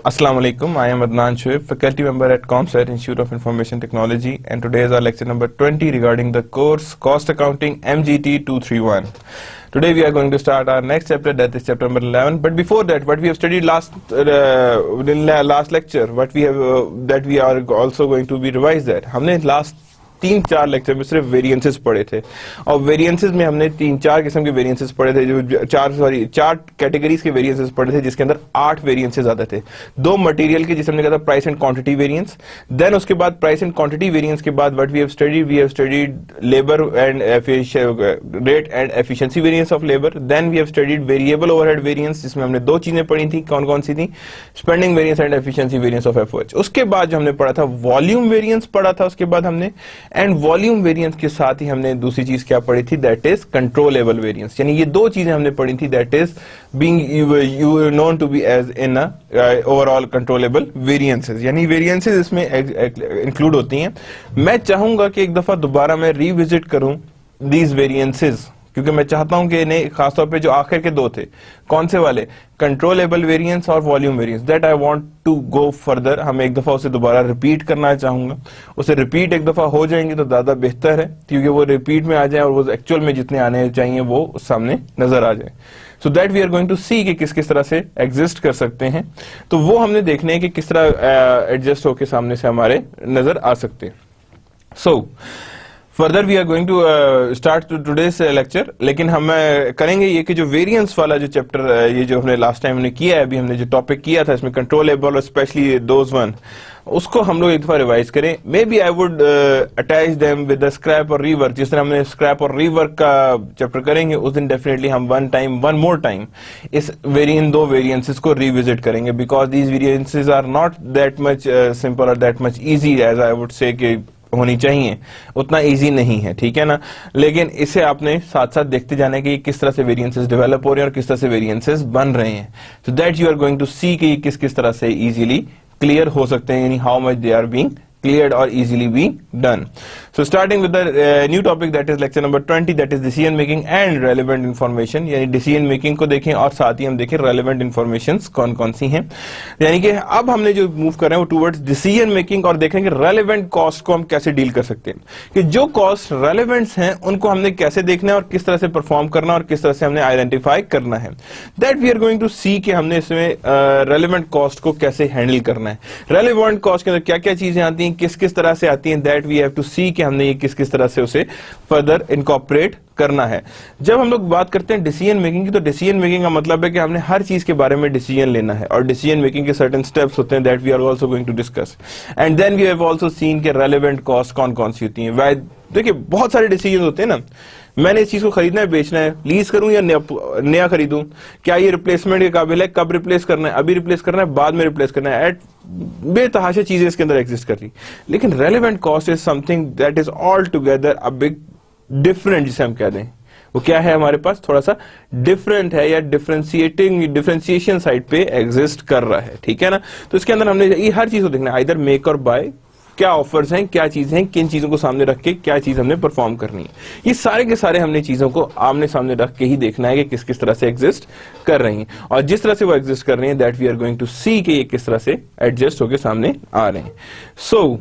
Assalamu alaikum. I am Adnan Shoaib, faculty member at ComSat Institute of Information Technology, and today is our lecture number 20 regarding the course Cost Accounting MGT 231. Today we are going to start our next chapter, that is chapter number 11. But before that, what we have studied last lecture, what we have that we are also going to be revised that. हमने last 3-4 lecture में सिर्फ variances पढ़े थे और variances में हमने 3-4 किस्म के वेरिएंसेस पढ़े थे, जो 4 कैटेगरीज के वेरिएंसेस पढ़े थे, जिसके अंदर 8 वेरिएंसेस आते थे। 2 मटेरियल के, जिसे हमने कहा था price and quantity variance. Then उसके बाद प्राइस एंड क्वांटिटी वेरिएंस के बाद what we have studied labour and rate and efficiency variance of labour. Then we have studied variable overhead variance, जिसमें हमने 2 चीजें पढ़ी थी। कौन कौन सी थी? Spending variance and efficiency variance of FOH. उसके बाद जो हमने पढ़ा था वॉल्यूम वेरिएंस पढ़ा था उसके बाद हमने, एंड वॉल्यूम वेरिएंस के साथ ही हमने दूसरी चीज क्या पढ़ी थी, दैट इज कंट्रोलेबल वेरिएंस। यानी ये 2 चीजें हमने पढ़ी थी, that is being known to be as in overall controllable variances. यानी वेरिएंसेस इसमें इंक्लूड होती हैं। मैं चाहूंगा कि एक दफा दोबारा मैं रिविजिट करूं दीज वेरिएंसेस, क्योंकि मैं चाहता हूं कि इन्हें खासतौर पे जो आखिर के 2 थे, कौन से वाले, कंट्रोलेबल वेरिएंस और volume variance, that I want to go further. हम एक दफा उसे दोबारा रिपीट करना चाहूंगा। उसे रिपीट एक दफा हो जाएंगे तो ज्यादा बेहतर है, क्योंकि वो रिपीट में आ जाए और वो एक्चुअल में जितने आने चाहिए वो सामने नजर आ जाए। So that we are going to see कि किस किस तरह से एग्जिस्ट कर सकते हैं, तो वो हमने देखने हैं कि किस तरह एडजस्ट होकर सामने से हमारे नजर आ सकते हैं। So further we are going to start today's lecture. लेकिन हम करेंगे ये कि जो वेरिएंस वाला जो चैप्टर, ये जो हमने लास्ट टाइम हमने किया है, अभी हमने जो टॉपिक किया था इसमें कंट्रोलेबल और स्पेशली दोज वन, उसको हम लोग एक दफा रिवाइज करें। Maybe I would attach them with the scrap और रीवर्क। जिस तरह हमने स्क्रैप और रीवर्क का चैप्टर करेंगे उस दिन डेफिनेटली हम वन मोर टाइम इस 2 वेरिएंसेस को रिविजिट करेंगे, because these variances are not that much simple और that much easy as I would say कि होनी चाहिए, उतना इजी नहीं है, ठीक है ना। लेकिन इसे आपने साथ साथ देखते जाने कि किस तरह से वेरिएंसेस डेवलप हो रहे हैं और किस तरह से वेरिएंसेस बन रहे हैं। So that you are going to see कि किस किस तरह से इजीली क्लियर हो सकते हैं, यानी how much they are being cleared or easily being done. So starting with the new topic, that is lecture number 20, that is decision making and relevant information। यानी decision making को देखें और साथ ही हम देखें relevant informations कौन कौन सी हैं। यानी कि अब हमने जो मूव कर रहे हैं वो towards decision making, और देखेंगे relevant cost को हम कैसे डील कर सकते हैं, कि जो cost relevant हैं उनको हमने कैसे देखना है और किस तरह से परफॉर्म करना और किस तरह से हमने आइडेंटिफाई करना है। That we are going to see कि हमने इसमें relevant cost को कैसे हैंडल करना है। relevant cost के अंदर क्या क्या चीजें आती हैं, किस किस तरह से आती हैं, that we have to see कि हमने ये किस किस तरह से उसे फर्दर इनकॉर्पोरेट करना है। जब हम लोग बात करते हैं डिसीजन मेकिंग की, तो डिसीजन मेकिंग का मतलब है कि हमने हर चीज के बारे में डिसीजन लेना है, और डिसीजन मेकिंग के सर्टेन स्टेप्स होते हैं, that we are also going to discuss. And then we have also seen के रेलेवेंट कॉस्ट कौन कौन सी होती हैं। देखिए बहुत सारे डिसीजन होते हैं ना, मैंने इस चीज को खरीदना है, बेचना है, लीज करूं या नया खरीदूं, क्या ये रिप्लेसमेंट के काबिल है, कब रिप्लेस करना है, अभी रिप्लेस करना है, बाद में रिप्लेस करना है, बेतहाशा चीजें इसके अंदर एग्जिस्ट कर रही। लेकिन relevant cost is something that is all together a big different, जिसे हम कह दें वो क्या है, हमारे पास थोड़ा सा डिफरेंट है या डिफरेंशिएशन साइड पे एग्जिस्ट कर रहा है, ठीक है ना। तो इसके अंदर हमने ये हर चीज को देखना है, आइदर मेक और बाय, क्या ऑफर्स हैं, क्या चीजें हैं, किन चीजों को सामने रख के क्या चीज हमने परफॉर्म करनी है। ये सारे के सारे हमने चीजों को आमने सामने रख के ही देखना है कि किस किस तरह से एग्जिस्ट कर रही हैं, और जिस तरह से वो एग्जिस्ट कर रही हैं that we are going to see कि ये किस तरह से एडजस्ट होकर सामने आ रहे हैं। सो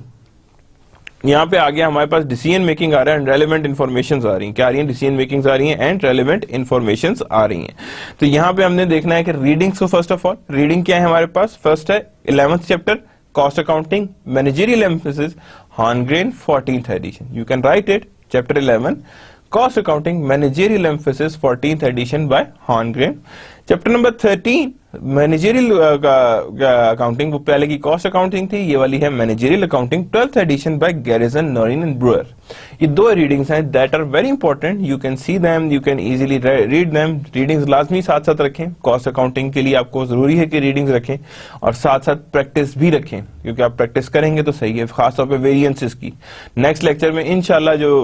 यहाँ पे आ गया हमारे पास डिसीजन मेकिंग आ रहा है एंड रेलेवेंट इन्फॉर्मेशन आ रही हैं। क्या आ रही है? डिसीजन मेकिंग आ रही है एंड रेलेवेंट इन्फॉर्मेशन आ रही हैं। तो यहाँ पे हमने देखना है कि रीडिंग्स को, फर्स्ट ऑफ ऑल रीडिंग क्या है हमारे पास, फर्स्ट है 11th chapter Cost Accounting, Managerial Emphasis, Horngrain, 14th edition. You can write it, Chapter 11, Cost Accounting, Managerial Emphasis, 14th edition by Horngrain. Chapter number 13, Managerial Accounting, वो पहले की Cost Accounting थी, ये वाली है Managerial Accounting, 12th edition by Garrison, Norrin and Brewer. ये 2 readings हैं that are very important, you can see them, you can easily read them. Readings लाजमी साथ साथ रखें, कॉस्ट अकाउंटिंग के लिए आपको जरूरी है कि रीडिंग्स रखें और साथ साथ प्रैक्टिस भी रखें, क्योंकि आप प्रैक्टिस करेंगे तो सही है, खासतौर पे वेरिएंसेस की। नेक्स्ट लेक्चर में इंशाल्लाह जो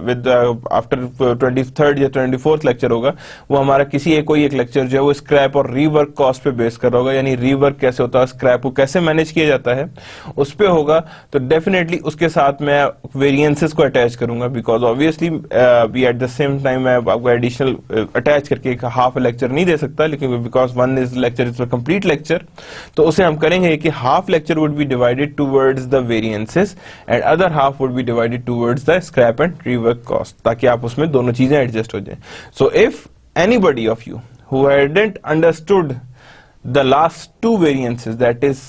विद आफ्टर 23rd या 24th लेक्चर होगा, वो हमारा कोई एक लेक्चर जो है वो स्क्रैप और रीवर्क कॉस्ट पे बेस कर रहा होगा, यानी रीवर्क कैसे होता है, स्क्रैप को कैसे मैनेज किया जाता है उस पे होगा। तो डेफिनेटली उसके साथ मैं वेरिएंसेस को अटैच करूंगा, बिकॉज ऑब्वियसली भी एट द सेम टाइम मैं आपको एडिशनल अटैच करके एक हाफ लेक्चर नहीं दे सकता, लेकिन because one is lecture is complete lecture, तो उसे हम करेंगे कि half lecture would be divided towards the variances and other half would be divided towards the scrap and rework cost, ताकि आप उसमें दोनों चीजें एडजस्ट हो जाए। So if anybody of you who hadn't understood the last two variances, that is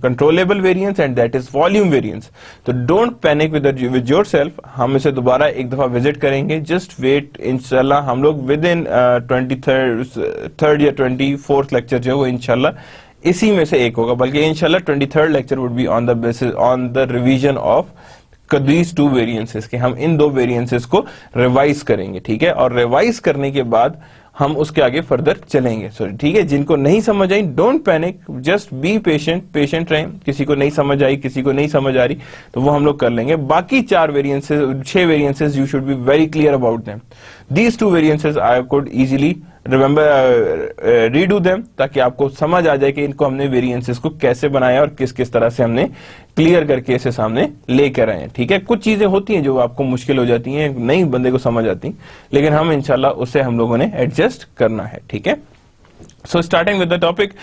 controllable variance and that is volume variance, so don't panic with yourself. हम इसे दोबारा एक दफा विजिट करेंगे, just wait, इंशाल्लाह हम लोग विद इन 23rd या 24th लेक्चर जो है वो इंशाल्लाह इसी में से एक होगा, बल्कि इंशाल्लाह 23rd lecture would be on the basis on the revision of these two variances के हम इन दो वेरिएंसेस को रिवाइज करेंगे, ठीक है, और रिवाइज करने के बाद हम उसके आगे फर्दर चलेंगे। सो ठीक है, जिनको नहीं समझ I don't panic, just be patient रहें, किसी को नहीं समझ आई, किसी को नहीं समझ आ रही तो वो हम लोग कर लेंगे। बाकी 6 variances you should be very clear about them. These 2 variances I could easily remember redo them, ताकि आपको समझ आ जाए कि इनको हमने वेरिएंसेस को कैसे बनाया और किस किस तरह से हमने क्लियर करके इसे सामने लेकर आए हैं, ठीक है। कुछ चीजें होती हैं जो आपको मुश्किल हो जाती हैं, नई बंदे को समझ आती, लेकिन हम इंशाल्लाह उससे हम लोगों ने एडजस्ट करना है, ठीक है। So starting with the topic,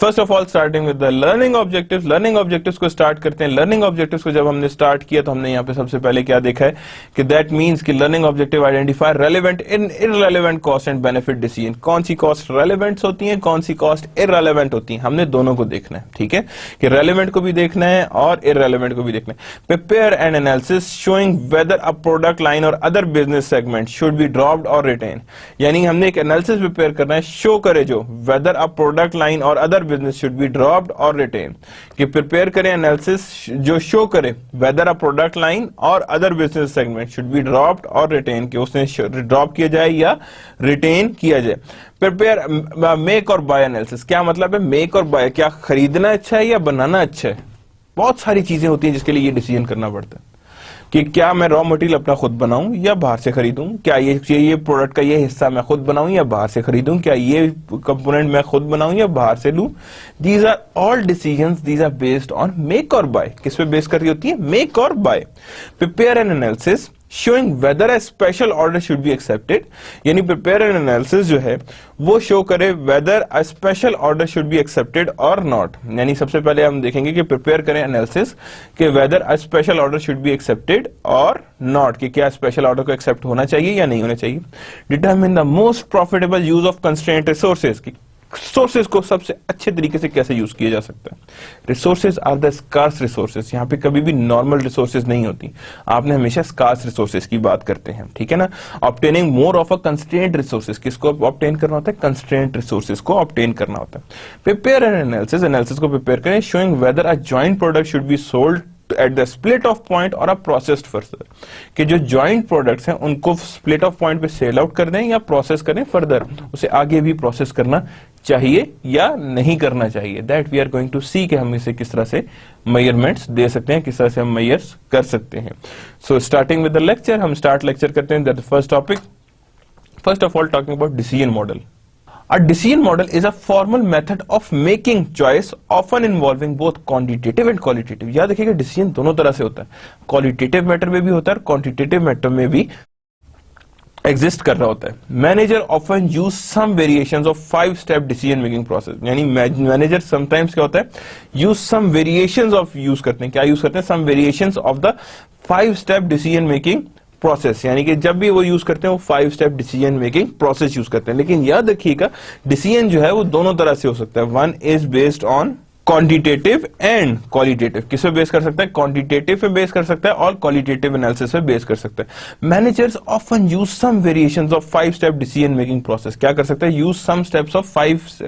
first of all starting with the learning objectives, learning objectives को start करते हैं। learning objectives को जब हमने start किया तो हमने यहाँ पे सबसे पहले क्या देखा है कि that means कि learning objective identify relevant and irrelevant cost and benefit decision, कौन सी cost relevant होती हैं, कौन सी cost irrelevant होती हैं, हमने दोनों को देखना है, ठीक है, कि relevant को भी देखना है और irrelevant को भी देखना है। prepare an analysis showing whether a product line or other business segment should be dropped or retained, यानी हमने एक analysis prepare करना है, show करे जो whether a product line or other business should be dropped or retained, कि prepare करें analysis जो शो करे whether a product line or other business segment should be dropped or retained, कि उसने ड्रॉप किया जाए या रिटेन किया जाए। Prepare make or bye analysis, क्या मतलब है मेक और बाय, क्या खरीदना अच्छा है या बनाना अच्छा है। बहुत सारी चीजें होती हैं जिसके लिए ये डिसीजन करना पड़ता है कि क्या मैं रॉ मटेरियल अपना खुद बनाऊं या बाहर से खरीदूं, क्या ये प्रोडक्ट का ये हिस्सा मैं खुद बनाऊं या बाहर से खरीदूं, क्या ये कंपोनेंट मैं खुद बनाऊं या बाहर से लूं। These are all decisions, these are based on make or buy. किस पे बेस कर रही होती है, make or buy. Prepare an analysis showing whether a special order should be accepted, यानी prepare an analysis जो है वो शो करे whether a special order should be accepted or not, यानी सबसे पहले हम देखेंगे कि prepare करें analysis कि whether a special order should be accepted or not, कि क्या special order को accept होना चाहिए या नहीं होना चाहिए। Determine the most profitable use of constraint resources, की सोर्सेज को सबसे अच्छे तरीके से कैसे यूज किया जा सकता है। Resources are the scarce resources, यहाँ पे कभी भी नॉर्मल रिसोर्सेज नहीं होती, आपने हमेशा स्कार्स रिसोर्सेज की बात करते हैं, ठीक है ना। Obtaining more of a constraint resources, किसको ऑब्टेन करना होता है, कंस्ट्रेंट रिसोर्सेज को ऑब्टेन करना होता है। प्रिपेयर एन एनालिसिस, एनालिसिस को प्रिपेयर करें showing weather a joint product should be sold at the split of point और प्रोसेस्ड फर्दर, कि जो जॉइंट प्रोडक्ट्स हैं उनको स्प्लिट ऑफ पॉइंट पे सेल आउट कर दें या प्रोसेस करें फर्दर, उसे आगे भी प्रोसेस करना चाहिए या नहीं करना चाहिए। That we are going to see कि हम इसे किस तरह से मेजरमेंट्स दे सकते हैं, किस तरह से हम मेजर्स कर सकते हैं। So starting with the lecture, हम स्टार्ट लेक्चर करते हैं। That first topic, first of all talking about decision model. A decision model is a formal method of making choice, often involving both quantitative and qualitative। याद रखिएगा decision दोनों तरह से होता है, क्वालिटेटिव मैटर में भी होता है और क्वांटिटेटिव मैटर में भी एग्जिस्ट कर रहा होता है। Manager often use some variations of 5 step decision making process, यानी मैनेजर समटाइम्स क्या होता है use some variations of, use करते हैं, क्या यूज करते हैं, some variations of the 5 step decision making process, यानी कि जब भी वो यूज करते हैं वो 5 step decision making process use करते हैं। लेकिन याद रखिएगा डिसीजन जो है वो दोनों तरह से हो सकता है। One is based on quantitative and qualitative, किस पे बेस कर सकता है, क्वांटिटेटिव पे बेस कर सकता है और क्वालिटेटिव एनालिसिस पे बेस कर सकता है। Managers often use some variations of 5 step decision making process, क्या कर सकता है, use some steps of 5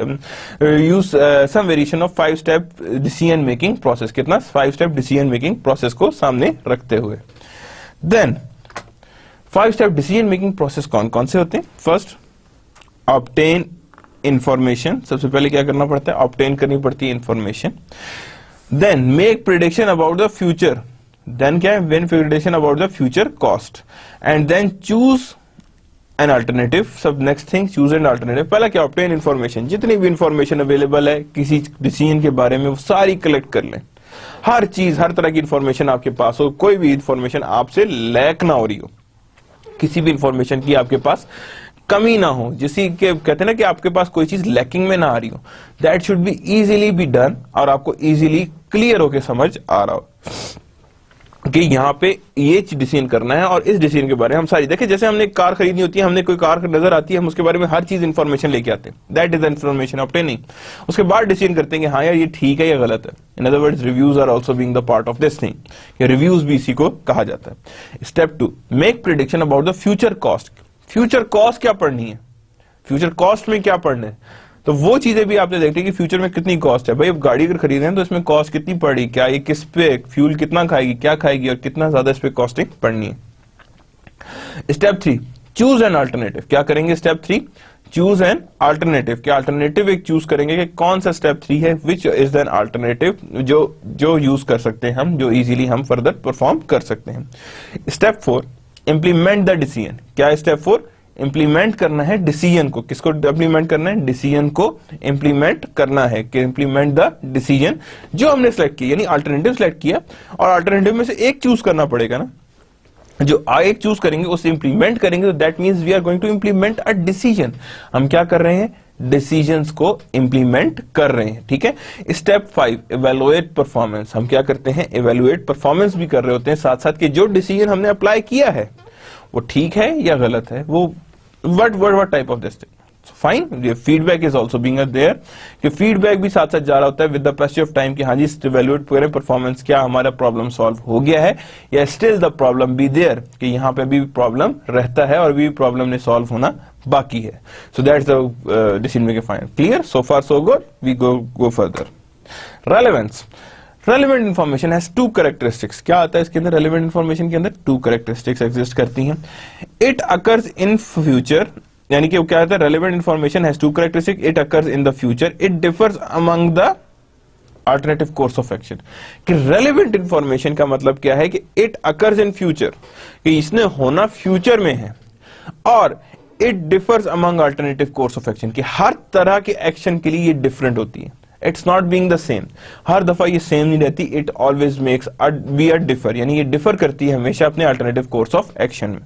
use some variation of 5 step decision making process, कितना 5 स्टेप डिसीजन मेकिंग प्रोसेस को सामने रखते हुए। Then 5 step decision making process कौन कौन से होते हैं। फर्स्ट, ऑब्टेन इंफॉर्मेशन, सबसे पहले क्या करना पड़ता है, ऑब्टेन करनी पड़ती है information. Then make prediction about the future, then क्या है, when prediction about the future cost, and then choose an alternative. सब next thing choose an alternative. पहला क्या, ऑब्टेन इन्फॉर्मेशन, जितनी भी इंफॉर्मेशन अवेलेबल है किसी डिसीजन के बारे में वो सारी कलेक्ट कर लें। हर चीज, हर तरह की इंफॉर्मेशन आपके पास हो, कोई भी इंफॉर्मेशन आपसे लैक ना हो रही हो, किसी भी इंफॉर्मेशन की आपके पास कमी ना हो, जिसी के कहते हैं ना कि आपके पास कोई चीज लैकिंग में ना आ रही हो। That should be easily be done, और आपको इजीली क्लियर होके समझ आ रहा हो कि यहाँ पे ये डिसीजन करना है, और इस डिसीजन के बारे में हम सारी देखिए, जैसे हमने एक कार खरीदनी होती है, हमने कोई कार नजर आती है, हम उसके बारे में हर चीज इंफॉर्मेशन लेके आते हैं। That is information obtaining. उसके बाद डिसीजन करते हैं कि हाँ यार ये ठीक है या गलत है। In other words reviews are also being the part of this thing, या रिव्यूज भी इसी को कहा जाता है। Step 2, make prediction about the future cost. Future cost क्या पढ़नी है, फ्यूचर कॉस्ट में क्या पढ़ना है, तो वो चीजें भी आपने देखी कि फ्यूचर में कितनी कॉस्ट है। भाई अब गाड़ी अगर खरीद रहे हैं तो इसमें कॉस्ट कितनी पड़ी, क्या ये किस पे फ्यूल कितना खाएगी, क्या खाएगी, और कितना ज्यादा इस पे कॉस्टिंग पड़नी है। Step 3, choose an alternative. क्या करेंगे स्टेप 3, चूज एन अल्टरनेटिव। क्या अल्टरनेटिव एक चूज करेंगे कि कौन सा स्टेप 3 है, विच इज एन अल्टरनेटिव जो यूज कर सकते हैं हम, जो इजीली हम फर्दर परफॉर्म कर सकते हैं। Step 4, implement the decision. क्या है स्टेप 4, इंप्लीमेंट करना है डिसीजन को। किसको इंप्लीमेंट करना है, डिसीजन को इंप्लीमेंट करना है, कि इंप्लीमेंट द डिसीजन जो हमने सेलेक्ट किया, यानी अल्टरनेटिव सेलेक्ट किया, और अल्टरनेटिव में से एक चूज करना पड़ेगा ना, जो एक चूज करेंगे उसे इंप्लीमेंट करेंगे, तो that means we are going to implement a decision. हम क्या कर रहे हैं, डिसीजंस को इंप्लीमेंट कर रहे हैं, ठीक है। Step 5, evaluate performance. हम क्या करते हैं, इवेलुएट परफॉर्मेंस भी कर रहे होते हैं साथ साथ, कि जो डिसीजन हमने अप्लाई किया है वो ठीक है या गलत है, वो what type of this thing. So fine, the feedback is also being there, कि feedback भी साथ साथ जा रहा होता है with the passage of time, कि हाँ जी evaluate पूरे performance, क्या हमारा problem solve हो गया है या still the problem be there, कि यहाँ पे भी problem रहता है और भी problem ने solve होना बाकी है। So that's the decision making final. Clear? So far so good. We go further. Relevance. Relevant information has two characteristics. क्या आता है इसके अंदर, relevant information के अंदर two characteristics exist करती हैं। It occurs in future, यानी कि क्या आता है, relevant information has two characteristics. It occurs in the future. It differs among the alternative course of action. कि relevant information का मतलब क्या है, कि it occurs in future, कि इसने होना future में है, और it differs among alternative course of action, कि हर तरह के action के लिए ये different होती है। It's not being the same, हर दफा ये सेम नहीं रहती, it always makes be a differ, यानी ये डिफर करती है हमेशा अपने अल्टरनेटिव कोर्स ऑफ एक्शन में,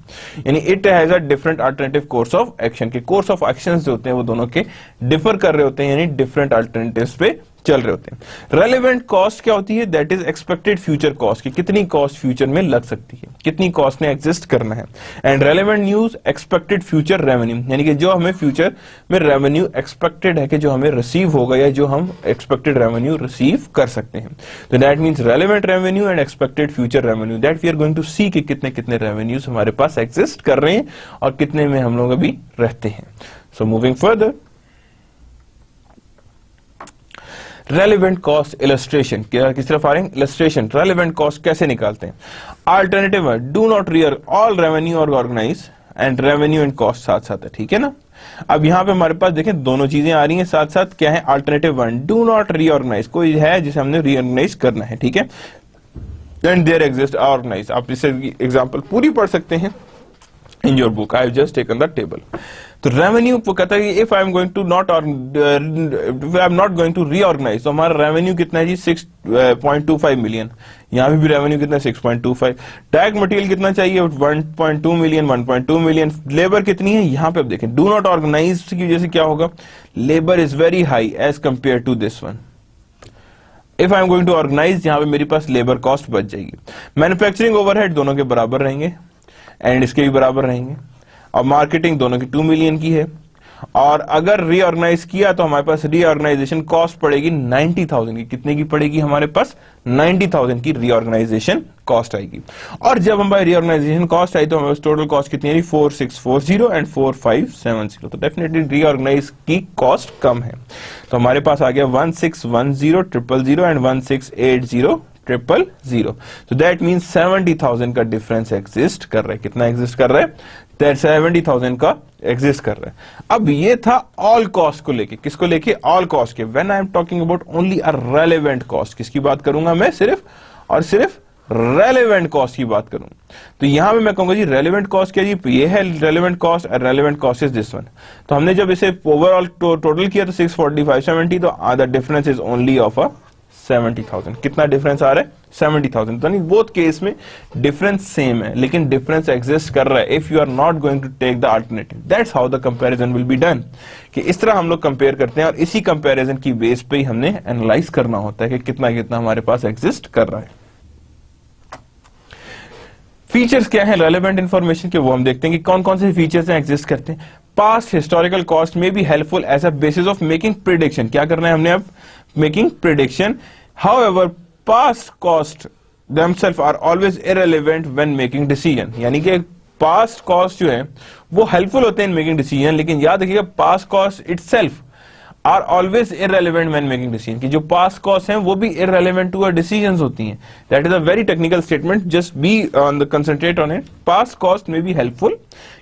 यानी it has a different alternative course of action, के कोर्स ऑफ एक्शन जो होते हैं वो दोनों के डिफर कर रहे होते हैं, यानी डिफरेंट अल्टरनेटिव्स पे चल रहे होते हैं। रेलेवेंट कॉस्ट क्या होती है, that is expected future cost, की कितनी कॉस्ट फ्यूचर में लग सकती है, कितनी कॉस्ट ने एग्जिस्ट करना है। And relevant news expected future revenue, यानी कि जो हमें फ्यूचर में रेवेन्यू एक्सपेक्टेड है कि जो हमें रिसीव होगा, या जो हम एक्सपेक्टेड रेवेन्यू रिसीव कर सकते हैं। तो that means relevant revenue and expected future revenue, that we are going to see कि कितने कितने रेवेन्यूज हमारे पास एग्जिस्ट कर रहे हैं और कितने में हम लोग अभी रहते हैं। So moving further, relevant cost illustration, किस तरफ आ रहे हैं, इलस्ट्रेशन। रेलिवेंट कॉस्ट कैसे निकालते हैं, अल्टरनेटिव है do not rear all revenue और organise, and revenue and cost साथ साथ है, ठीक है ना। अब यहां पे हमारे पास देखें दोनों चीजें आ रही हैं साथ साथ, क्या है, alternative one do not reorganise, कोई है जिसे हमने रीऑर्गेनाइज करना है, ठीक है, एंड देयर एग्जिस्ट ऑर्गेनाइज। आप इसे एग्जांपल पूरी पढ़ सकते हैं in your book, I have just taken the table. तो रेवेन्यू वो कहता है कि if I am going to not, I am not going to reorganise, तो हमारा रेवेन्यू कितना है जी 6.25 मिलियन, यहां भी रेवेन्यू कितना है 6.25, टैग मटेरियल कितना चाहिए 1.2 मिलियन, 1.2 मिलियन, लेबर कितनी है, यहां पे आप देखें डू नॉट ऑर्गेनाइज की वजह से क्या होगा, labour is very high as compare to this one. If I am going to organise, यहां पे मेरे पास लेबर कॉस्ट बच जाएगी। मैन्युफैक्चरिंग ओवरहेड दोनों के बराबर रहेंगे एंड इसके भी बराबर रहेंगे, और मार्केटिंग दोनों की 2 मिलियन की है, और अगर रीऑर्गेनाइज किया तो हमारे पास रीऑर्गेनाइजेशन कॉस्ट पड़ेगी 90,000 की, कितने की पड़ेगी हमारे पास 90,000 की रीऑर्गेनाइजेशन कॉस्ट आएगी। और जब हमारी रीऑर्गेनाइजेशन कॉस्ट आई तो हमारे पास टोटल कॉस्ट कितनी है 4640 एंड 4570, तो डेफिनेटली रीऑर्गेनाइज की कॉस्ट कम है। तो हमारे पास आ गया 1610,000 एंड 1680,000, तो दैट मीन्स 70,000 का डिफरेंस एग्जिस्ट कर रहा है। कितना एग्जिस्ट कर रहा है, 70,000 का एग्जिस्ट कर रहा है। अब ये था ऑल कॉस्ट को लेके, किसको लेके, ऑल कॉस्ट के। When I am talking about only a relevant cost, किसकी बात करूंगा मैं, सिर्फ और सिर्फ रेलेवेंट कॉस्ट की बात करूं तो यहां पे मैं कहूंगा जी रेलेवेंट कॉस्ट क्या जी, ये है relevant cost, relevant cost is this one. तो हमने जब इसे ओवरऑल टोटल किया तो 645 70, तो the difference is only of 70,000। कितना डिफरेंस आ रहा है? 70,000। तो नहीं, बोथ केस में डिफरेंस सेम है, लेकिन डिफरेंस एग्जिस्ट कर रहा है if you are not going to take the alternative. That's how the comparison will be done, कि इस तरह हम लोग कंपेयर करते हैं और इसी कंपैरिजन की बेस पे ही हमने एनालाइज करना होता है कि कितना कितना हमारे पास एग्जिस्ट कर रहा है। फीचर्स क्या है रेलेवेंट इंफॉर्मेशन के, वो हम देखते हैं कि कौन कौन से फीचर्स एग्जिस्ट करते हैं। पास्ट हिस्टोरिकल कॉस्ट में be helpful as a basis of making prediction. क्या करना है हमने अब? Making prediction. However past cost themselves are always irrelevant when making decision. यानी कि पास्ट कॉस्ट जो है वो हेल्पफुल होते हैं इन मेकिंग डिसीजन, लेकिन याद रखिएगा past cost itself are always irrelevant when making decision, कि जो पास्ट कॉस्ट हैं वो भी इररेलेवेंट टू आवर डिसीजंस होती हैं। That is a very technical statement, just be on the concentrate on it. Past cost में भी हेल्पफुल,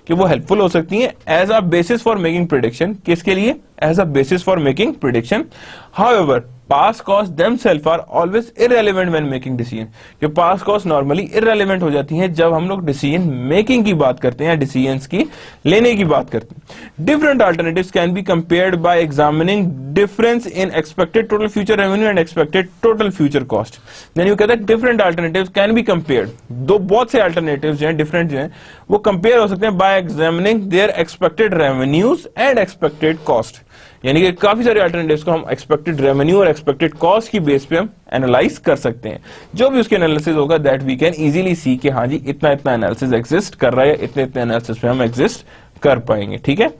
कि वो हेल्पफुल हो सकती हैं as a basis for making prediction. किसके लिए? As a basis for making prediction. However past costs themselves are always irrelevant when making decision, कि past costs normally irrelevant हो जाती हैं जब हम लोग decision making की बात करते हैं या decisions की लेने की बात करते हैं। Different alternatives can be compared by examining difference in expected total future revenue and expected total future cost। यानी वो कहता है different alternatives can be compared, दो बहुत से alternatives जो हैं different जो हैं वो compare हो सकते हैं by examining their expected revenues and expected cost। यानी कि काफी सारे अल्टरनेटिव्स को हम एक्सपेक्टेड रेवेन्यू और एक्सपेक्टेड कॉस्ट की बेस पे हम एनालाइज कर सकते हैं। जो भी उसके एनालिसिस होगा that we can easily see कि हाँ जी इतना इतना एनालिसिस एग्जिस्ट कर रहा है, इतने इतने एनालिसिस पे हम एग्जिस्ट कर पाएंगे। ठीक है,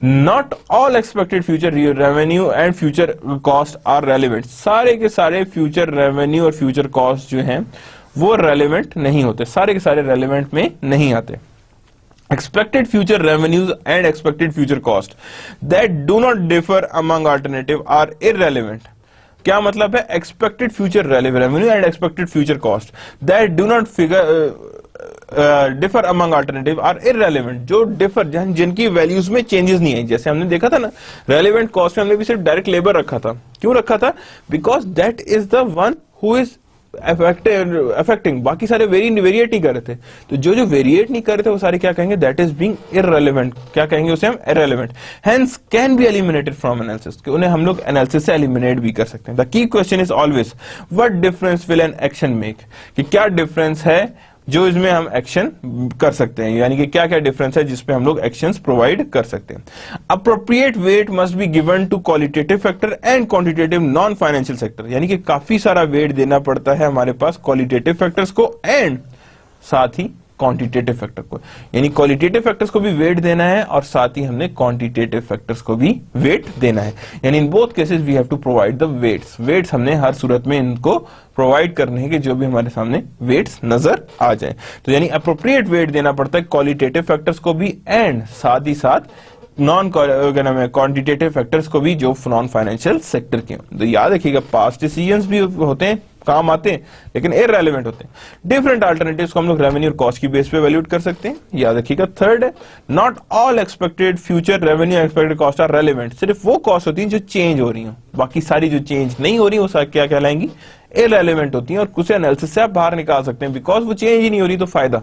not all expected future revenue and future cost are relevant. सारे के सारे फ्यूचर रेवेन्यू और फ्यूचर कॉस्ट जो हैं वो रेलिवेंट नहीं होते, सारे के सारे रेलिवेंट में नहीं आते। Expected future revenues and expected future cost that do not differ among alternative are irrelevant। क्या मतलब है? Expected future revenue and expected future cost that do not differ among alternative are irrelevant। जो differ जिनकी values में changes नहीं है, जैसे हमने देखा था ना रेलिवेंट कॉस्ट में हमने भी सिर्फ डायरेक्ट लेबर रखा था। क्यों रखा था? Because that is the one who is affecting, बाकी सारे वेरिएट नहीं कर रहे थे। तो जो वेरिएट नहीं कर रहे थे वो सारे क्या कहेंगे? That is being irrelevant. क्या कहेंगे उसे हम? Irrelevant. Hence can be eliminated from analysis, कि उन्हें हम लोग एनालिसिस से एलिमिनेट भी कर सकते हैं। The key question is always what difference will an action make, कि क्या डिफरेंस है जो इसमें हम एक्शन कर सकते हैं, यानी कि क्या क्या डिफरेंस है जिसपे हम लोग एक्शंस प्रोवाइड कर सकते हैं। Appropriate weight must be given to qualitative factor and quantitative non financial sector. यानी कि काफी सारा वेट देना पड़ता है हमारे पास क्वालिटेटिव फैक्टर्स को एंड साथ ही क्वांटिटेटिव फैक्टर को। यानी क्वालिटेटिव फैक्टर्स को भी वेट देना है और साथ ही हमने क्वांटिटेटिव फैक्टर्स को भी वेट देना है। यानी in both cases we have to provide the weights. Weights हमने हर सूरत में इनको प्रोवाइड करने हैं कि जो भी हमारे सामने वेट्स नजर आ जाए। तो यानी अप्रोप्रिएट वेट देना पड़ता है क्वालिटेटिव फैक्टर्स को भी एंड साथ ही साथ नॉन क्वांटिटेटिव फैक्टर्स को भी जो नॉन फाइनेंशियल सेक्टर के। तो याद रखिएगा पास्ट डिसीजंस भी होते हैं, काम आते हैं, लेकिन इररेलेवेंट होते हैं। डिफरेंट अल्टरनेटिव्स को हम लोग रेवेन्यू और कॉस्ट की बेस पे वैल्यूएट कर सकते हैं। याद रखिएगा थर्ड है not all expected future revenue expected cost are relevant. सिर्फ वो कॉस्ट होती है जो चेंज हो रही हो, बाकी सारी जो चेंज नहीं हो रही वो क्या कहलाएंगी? इररेलेवेंट होती है। और कुछ एनालिसिस से आप बाहर निकाल सकते हैं बिकॉज वो चेंज ही नहीं हो रही, तो फायदा,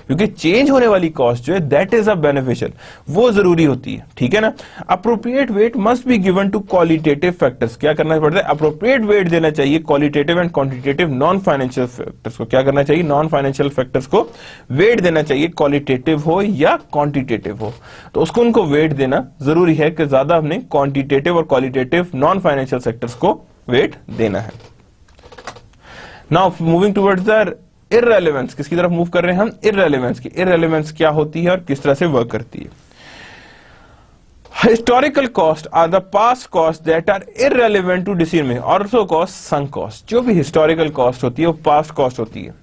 क्योंकि चेंज होने वाली कॉस्ट जो है दैट इज अ बेनिफिशियल, वो जरूरी होती है। ठीक है ना। Appropriate weight must be given to qualitative factors. क्या करना पड़ता है? अप्रोप्रिएट वेट देना चाहिए qualitative and quantitative non financial factors को। क्या करना चाहिए? नॉन फाइनेंशियल फैक्टर्स को वेट देना चाहिए, क्वालिटेटिव हो या क्वांटिटेटिव हो, तो उसको उनको वेट देना जरूरी है कि ज्यादा हमने क्वांटिटेटिव और क्वालिटेटिव नॉन फाइनेंशियल सेक्टर्स को वेट देना है। नाउ मूविंग टुवर्ड्स द इररेलेवेंस, किसकी तरफ मूव कर रहे हैं हम? इररेलेवेंस की। इररेलेवेंस क्या होती है और किस तरह से वर्क करती है? Historical cost are the past cost that are irrelevant to decision making. Also cost sunk cost. जो भी हिस्टोरिकल कॉस्ट होती है वो पास्ट कॉस्ट होती है,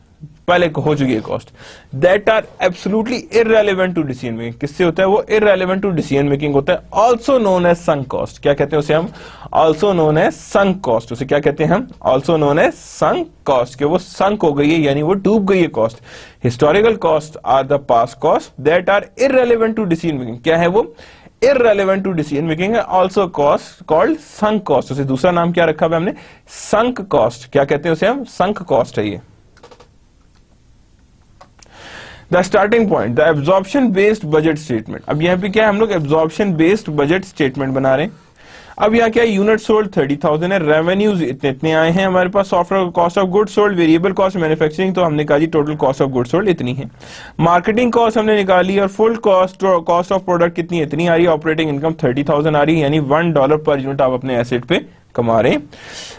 पहले हो चुकी है cost, that are absolutely irrelevant to decision making. किससे होता है वो? इररेलेवेंट टू डिसीजन मेकिंग होता है। Also known as sunk cost. क्या कहते हैं उसे हम? Also known as sunk cost. उसे क्या कहते हैं हम? Also known as sunk cost, कि वो संक हो गई है यानी वो डूब गई है cost. Historical cost are the past cost that are irrelevant to decision making. क्या है वो? इररेलेवेंट टू डिसीजन मेकिंग है। Also cost called sunk cost. उसे दूसरा नाम क्या रखा है हमने? Sunk cost. क्या कहते हैं उसे हम? संक कॉस्ट है ये। The starting point, the absorption based budget statement. अब यहाँ पे क्या है, हम लोग एब्जॉर्प्शन बेस्ड बजट स्टेटमेंट बना रहे हैं। अब यहाँ क्या है, यूनिट सोल्ड 30,000 है, रेवेन्यूज इतने इतने आए हैं हमारे पास, software cost of good sold, variable cost manufacturing, तो हमने कहा जी total cost of good sold इतनी है, मार्केटिंग कॉस्ट हमने निकाली और फुल कॉस्ट ऑफ प्रोडक्ट कितनी इतनी आ रही है, ऑपरेटिंग इनकम 30,000 आ रही है, यानी $1 पर यूनिट आप अपने एसेट पे कमा रहे हैं।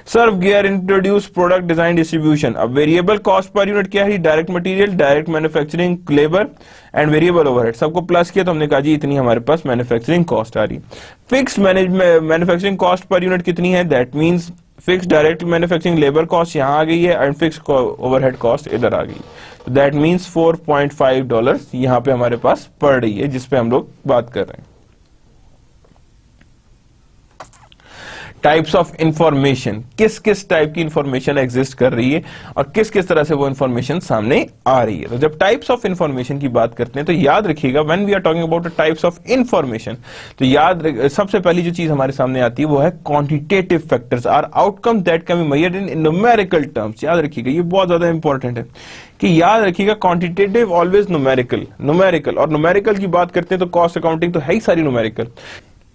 Serve gear introduce product design distribution. अब वेरिएबल कॉस्ट पर यूनिट क्या है, direct material, direct manufacturing, labour and variable overhead, सबको प्लस किया तो हमने कहा जी इतनी हमारे पास मैन्युफैक्चरिंग कॉस्ट आ रही। Fixed manufacturing cost per unit कितनी है, that means fixed direct manufacturing labour cost यहां आ गई है एंड फिक्स्ड ओवरहेड कॉस्ट इधर आ गई, तो दैट मींस $4.5 यहां पे हमारे पास पड़ रही है, जिसपे हम लोग बात कर रहे हैं। टाइप्स ऑफ इंफॉर्मेशन, किस किस टाइप की इंफॉर्मेशन एग्जिस्ट कर रही है और किस किस तरह से वो इंफॉर्मेशन सामने आ रही है। तो जब टाइप्स ऑफ इंफॉर्मेशन की बात करते हैं तो याद रखिएगा, when we are talking about types of information, तो सबसे पहली जो चीज हमारे सामने आती है वो है quantitative factors are outcome that can be measured in numerical terms. याद रखिएगा, ये बहुत ज्यादा इंपॉर्टेंट है कि याद रखिएगा क्वांटिटेटिव ऑलवेज न्यूमेरिकल और न्यूमेरिकल की बात करते हैं तो कॉस्ट अकाउंटिंग तो है ही सारी न्यूमेरिकल,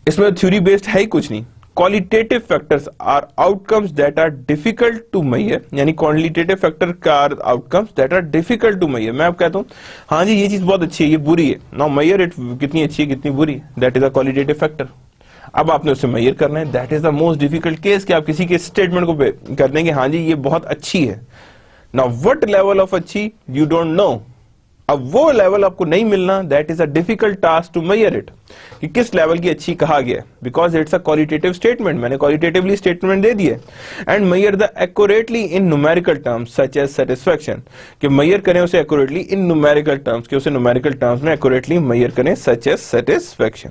इसमें थ्योरी बेस्ड है ही कुछ नहीं। Qualitative factors are outcomes that are difficult to measure, यानी क्वालिटेटिव फैक्टर का are outcomes that are difficult to measure. मैं आपको कहता हूं हाँ जी ये चीज बहुत अच्छी है, ये बुरी है, नाउ मेजर इट, कितनी अच्छी है कितनी बुरी है, that is a qualitative factor. अब आपने उसे मेजर करना है, that is the most difficult case कि आप किसी के स्टेटमेंट को कर देंगे हाँ जी ये बहुत अच्छी है। नाउ व्हाट लेवल ऑफ अच्छी यू डोंट नो, अब वो लेवल आपको नहीं मिलना, that is a difficult task to measure it, कि किस लेवल की अच्छी कहा गया, because it's a qualitative statement, मैंने क्वालिटेटिवली स्टेटमेंट दे दिया। And measure the accurately in numerical terms such as satisfaction, कि मेजर करें उसे एक्यूरेटली इन न्यूमेरिकल टर्म्स, कि उसे न्यूमेरिकल टर्म्स में एक्यूरेटली मेजर करें सच as satisfaction,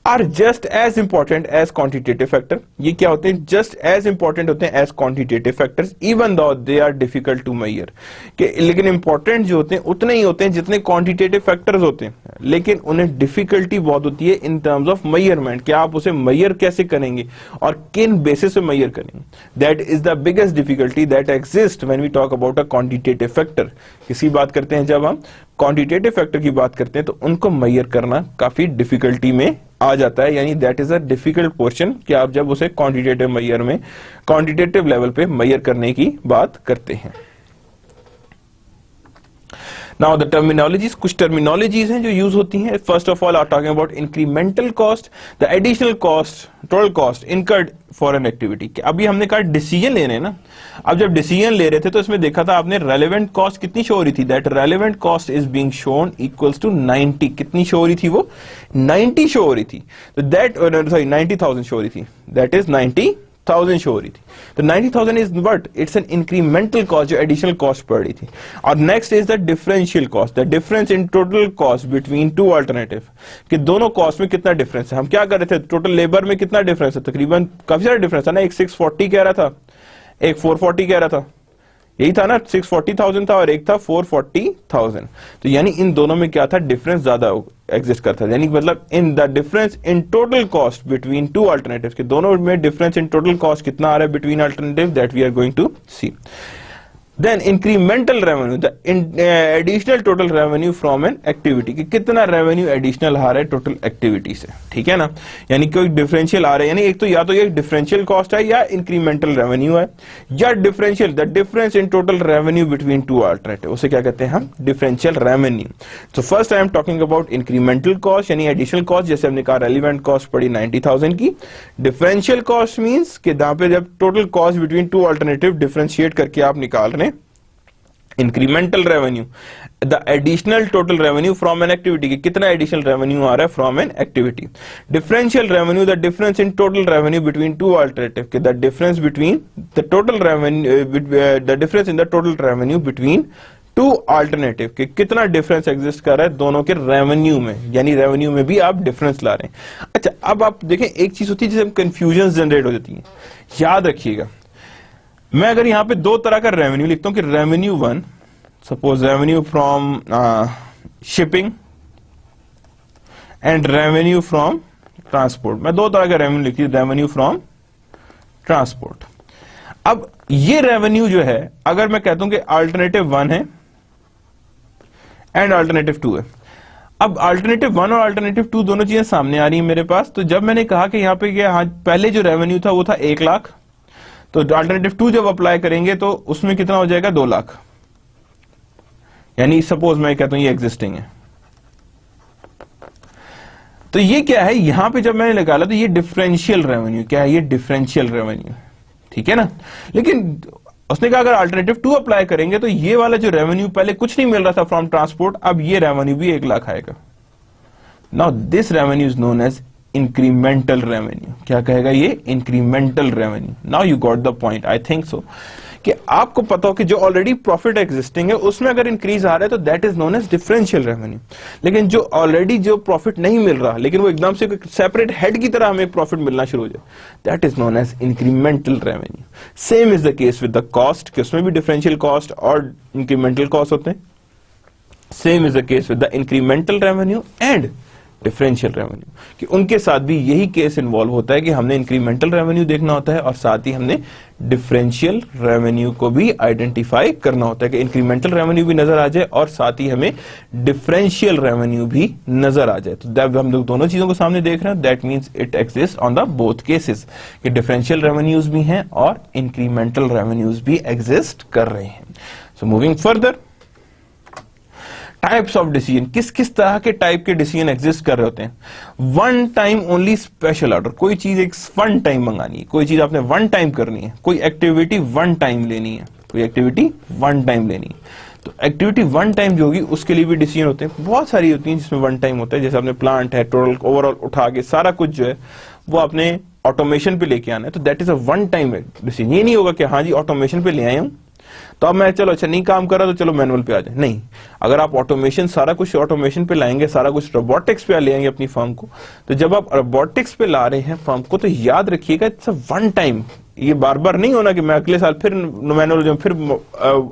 are just as important as quantitative factor. ये क्या होते हैं, जस्ट एज इंपॉर्टेंट होते हैं as quantitative factors, even though they are difficult to measure, लेकिन इंपॉर्टेंट जो होते हैं उतने ही होते हैं जितने क्वांटिटेटिव फैक्टर्स होते हैं, लेकिन उन्हें डिफिकल्टी बहुत होती है इन टर्म्स ऑफ मेजरमेंट, कि आप उसे मेजर कैसे करेंगे और किन बेसिस पे मेजर करेंगे। That is the biggest difficulty that exist when we talk about a quantitative factor. किसी बात करते हैं जब हम क्वांटिटेटिव फैक्टर की बात करते हैं तो उनको मेजर करना काफी डिफिकल्टी में आ जाता है, यानी that is a difficult portion कि आप जब उसे क्वांटिटेटिव मेजर में क्वांटिटेटिव लेवल पे मेजर करने की बात करते हैं। नाउ द टर्मिनोलॉजीज, कुछ टर्मिनोलॉजीज हैं जो यूज होती हैं। First of all are talking about incremental cost, the additional cost, total cost incurred for an activity. अभी हमने कहा डिसीजन ले रहे हैं ना, अब जब डिसीजन ले रहे थे तो इसमें देखा था आपने रेलेवेंट कॉस्ट कितनी शो हो रही थी, that relevant cost is being shown equals to 90। कितनी शो हो रही थी वो, 90 शो हो रही थी, तो दैट सॉरी 90,000 शो हो रही थी, दैट इज 90,000 शो हो रही थी, तो 90,000 is what, it's an incremental cost जो एडिशनल कॉस्ट पड़ रही थी। और next is the differential cost, the difference in total cost between two alternative, कि दोनों कॉस्ट में कितना डिफरेंस है। हम क्या कर रहे थे, टोटल लेबर में कितना डिफरेंस है, तकरीबन काफी सारा डिफरेंस है ना, एक 640 कह रहा था, एक 440 कह रहा था, यही था ना, 640,000 था और एक था 440,000, तो यानी इन दोनों में क्या था, डिफरेंस ज्यादा एग्जिस्ट करता था, यानी मतलब in the difference in total cost between to alternatives, के दोनों में डिफरेंस इन टोटल कॉस्ट कितना आ रहा है between alternative, that we are going to see. Then incremental revenue, the additional total revenue from an activity, कि कितना revenue additional आ रहा है टोटल एक्टिविटी से, ठीक है ना, यानी कोई डिफरेंशियल आ रहा है, यानी एक तो या तो ये डिफरेंशियल कॉस्ट है या इंक्रीमेंटल रेवेन्यू है, या differential the difference in total revenue between two alternative, उसे क्या कहते हैं हम, डिफरेंशियल रेवेन्यू। तो first I am talking about incremental cost यानी एडिशनल कॉस्ट, जैसे हमने कहा रेलिवेंट कॉस्ट पड़ी 90,000 की। डिफरेंशियल कॉस्ट मींस कि जहां पे जब total cost between two alternative differentiate करके आप निकाल रहे हैं incremental revenue, the additional total revenue from an activity, कि कितना एडिशनल रेवेन्यू आ रहा है from an activity. Differential revenue, the difference in total revenue between two alternative, कि the difference between the total revenue, the difference in the total revenue between two alternative, कि कितना difference exist कर रहा है दोनों के रेवेन्यू में, यानी रेवेन्यू में भी आप डिफरेंस ला रहे हैं। अच्छा अब आप देखें, एक चीज होती है जिससे कंफ्यूजन जनरेट हो जाती है, याद रखिएगा, मैं अगर यहां पे दो तरह का रेवेन्यू लिखता हूं कि revenue one, suppose revenue from shipping and revenue from transport, मैं दो तरह का रेवेन्यू लिखती हूं, रेवेन्यू फ्रॉम ट्रांसपोर्ट। अब ये रेवेन्यू जो है, अगर मैं कहता हूं कि अल्टरनेटिव वन है एंड अल्टरनेटिव 2 है। अब अल्टरनेटिव 1 और अल्टरनेटिव 2 दोनों चीजें सामने आ रही है मेरे पास। तो जब मैंने कहा कि यहाँ पे क्या, हाँ पहले जो रेवेन्यू था वो था 1 लाख, तो अल्टरनेटिव 2 जब अप्लाई करेंगे तो उसमें कितना हो जाएगा 2 लाख। यानी सपोज मैं कहता हूं ये एग्जिस्टिंग है, तो ये क्या है, यहां पे जब मैंने निकाला तो ये डिफरेंशियल रेवेन्यू, क्या है ये डिफरेंशियल रेवेन्यू, ठीक है ना। लेकिन उसने कहा अगर अल्टरनेटिव 2 अप्लाई करेंगे तो ये वाला जो रेवेन्यू पहले कुछ नहीं मिल रहा था फ्रॉम ट्रांसपोर्ट, अब ये रेवेन्यू भी 1 लाख आएगा। Now this revenue is known as incremental revenue. क्या कहेगा ये, incremental revenue. Now you got the point, I think so, कि आपको पता हो कि जो ऑलरेडी प्रॉफिट एग्जिस्टिंग है उसमें अगर इंक्रीज आ रहा है तो that is known as differential revenue. लेकिन जो ऑलरेडी जो प्रॉफिट नहीं मिल रहा, लेकिन वो एकदम से सेपरेट हेड की तरह हमें प्रॉफिट मिलना शुरू हो जाए, that is known as incremental revenue. Same is the case with the cost, कि उसमें भी डिफरेंशियल कॉस्ट और इंक्रीमेंटल कॉस्ट होते हैं। Same is the case with the incremental revenue and differential revenue, कि उनके साथ भी यही केस इन्वॉल्व होता है कि हमने इंक्रीमेंटल रेवेन्यू देखना होता है और साथ ही हमने डिफरेंशियल रेवेन्यू को भी आइडेंटिफाई करना होता है, कि इंक्रीमेंटल रेवेन्यू भी नजर आ जाए और साथ ही हमें डिफरेंशियल रेवेन्यू भी नजर आ जाए। तो जब हम लोग दोनों चीजों को सामने देख रहे हैं, that means it exist on the both cases, कि डिफरेंशियल रेवेन्यूज भी हैं और इंक्रीमेंटल रेवेन्यूज भी एग्जिस्ट कर रहे हैं। So moving further, types of decision, किस किस तरह के टाइप के डिसीजन एग्जिस्ट कर रहे होते हैं। One time only special order, कोई चीज एक वन टाइम मंगानी है, कोई चीज आपने वन टाइम करनी है, कोई एक्टिविटी वन टाइम लेनी है, कोई एक्टिविटी वन टाइम लेनी है। तो एक्टिविटी वन टाइम जो होगी उसके लिए भी डिसीजन होते हैं, बहुत सारी होती हैं जिसमें वन टाइम होता है। जैसे आपने प्लांट है, टोटल ओवरऑल उठा के सारा कुछ जो है वो आपने ऑटोमेशन पे लेके आना है, तो that is a one time decision. ये नहीं होगा कि हाँ जी ऑटोमेशन पे ले आए हूं तो अब मैं चलो अच्छा नहीं काम कर रहा तो चलो मैनुअल पे आ जाए, नहीं। अगर आप ऑटोमेशन, सारा कुछ ऑटोमेशन पे लाएंगे, सारा कुछ रोबोटिक्स पे ले आएंगे अपनी फर्म को, तो जब आप रोबोटिक्स पे ला रहे हैं फर्म को, तो याद रखिएगा इट्स अ वन टाइम। ये बार बार नहीं होना कि मैं अगले साल फिर मैनुअल जो फिर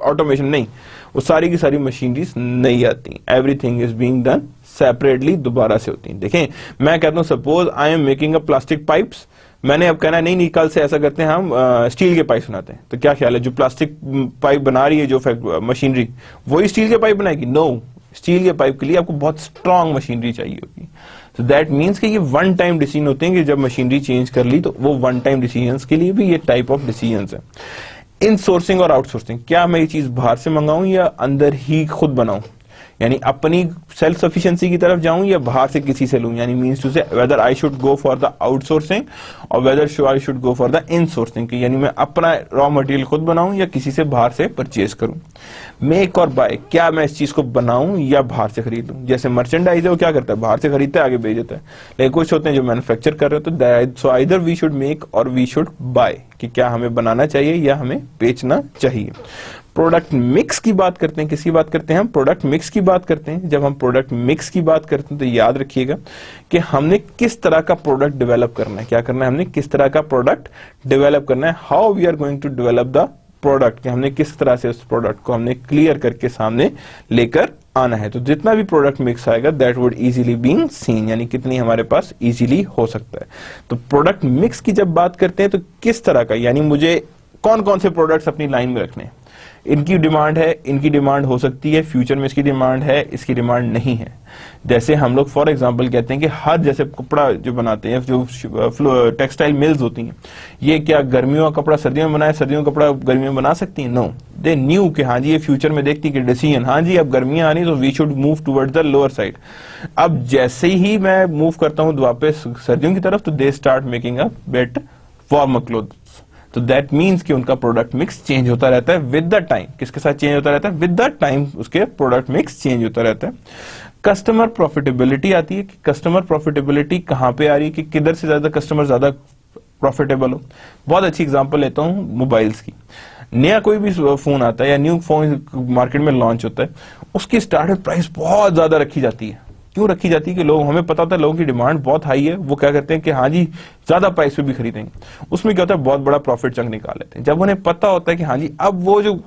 ऑटोमेशन, नहीं, वो सारी की सारी मशीनरीज नहीं आती, everything is being done separately, दोबारा से होती है। देखें मैं कहता हूं suppose I am making a plastic pipes, मैंने अब कहना नहीं कल से ऐसा करते हैं हम स्टील के पाइप बनाते हैं, तो क्या ख्याल है जो प्लास्टिक पाइप बना रही है जो मशीनरी, वही स्टील के पाइप बनाएगी? नो, स्टील के पाइप के लिए आपको बहुत स्ट्रांग मशीनरी चाहिए होगी। तो दैट मीन्स कि ये वन टाइम डिसीजन होते हैं, कि जब मशीनरी चेंज कर ली तो वो वन टाइम डिसीजंस के लिए भी ये टाइप ऑफ डिसीजंस है। इन सोर्सिंग और आउटसोर्सिंग, क्या मैं ये चीज बाहर से मंगाऊं या अंदर ही खुद बनाऊं, यानी अपनी सेल्फ सफिशिएंसी की तरफ जाऊं या बाहर से किसी से लूं, यानी means to say whether I should go for the outsourcing और whether I should go for the insourcing, यानी मैं अपना रॉ मटेरियल खुद बनाऊं या किसी से बाहर से परचेज करूं। मेक और बाय, क्या मैं इस चीज को बनाऊं या बाहर से खरीद लूं। जैसे मर्चेंडाइज है वो क्या करता है, बाहर से खरीदता है आगे बेच देता है, लेकिन कुछ होते हैं जो मैन्युफैक्चर कर रहे हो, तो so either we should make or we should buy, कि क्या हमें बनाना चाहिए या हमें बेचना चाहिए। प्रोडक्ट मिक्स की बात करते हैं, किसकी बात करते हैं हम, प्रोडक्ट मिक्स की बात करते हैं। जब हम प्रोडक्ट मिक्स की बात करते हैं तो याद रखिएगा कि हमने किस तरह का प्रोडक्ट डेवलप करना है, क्या करना है, हमने किस तरह का प्रोडक्ट डेवलप करना है, how we are going to develop the product, कि हमने किस तरह से उस प्रोडक्ट को हमने क्लियर करके सामने लेकर आना है। तो जितना भी प्रोडक्ट मिक्स आएगा that would easily being seen, यानी कितनी हमारे पास इजीली हो सकता है। तो प्रोडक्ट मिक्स की जब बात करते हैं तो किस तरह का, यानी मुझे कौन कौन से प्रोडक्ट्स अपनी लाइन में रखने हैं, इनकी डिमांड है, इनकी डिमांड हो सकती है, फ्यूचर में इसकी डिमांड है, इसकी डिमांड नहीं है। जैसे हम लोग फॉर एग्जांपल कहते हैं कि हर जैसे कपड़ा जो बनाते हैं, जो टेक्सटाइल मिल्स होती हैं, ये क्या गर्मियों का कपड़ा सर्दियों में बनाए, सर्दियों का कपड़ा गर्मियों में बना सकती हैं? नो, दे न्यू कि हाँ जी ये फ्यूचर में देखती कि डिसीजन, हाँ जी अब गर्मियां आ रही तो we should move towards the lower side. अब जैसे ही मैं मूव करता हूँ वापस सर्दियों की तरफ, तो they start making a bit warmer cloth. तो दैट मीन्स कि उनका प्रोडक्ट मिक्स चेंज होता रहता है विद द टाइम। किसके साथ चेंज होता रहता है? विद द टाइम उसके प्रोडक्ट मिक्स चेंज होता रहता है। कस्टमर प्रॉफिटेबिलिटी आती है कि कस्टमर प्रॉफिटेबिलिटी कहां पे आ रही है, कि किधर से ज्यादा कस्टमर ज्यादा प्रॉफिटेबल हो। बहुत अच्छी एग्जांपल लेता हूं मोबाइल्स की। नया कोई भी फोन आता है या न्यू फोन मार्केट में लॉन्च होता है, उसकी स्टार्टिंग प्राइस बहुत ज्यादा रखी जाती है। क्यों रखी जाती है? कि लोग, हमें पता होता है लोगों की डिमांड बहुत हाई है, वो क्या करते हैं कि हाँ जी ज्यादा प्राइस पे भी खरीदेंगे। उसमें क्या होता है, बहुत बड़ा प्रॉफिट चंक निकाल लेते हैं। जब उन्हें पता होता है कि हाँ जी अब वो जो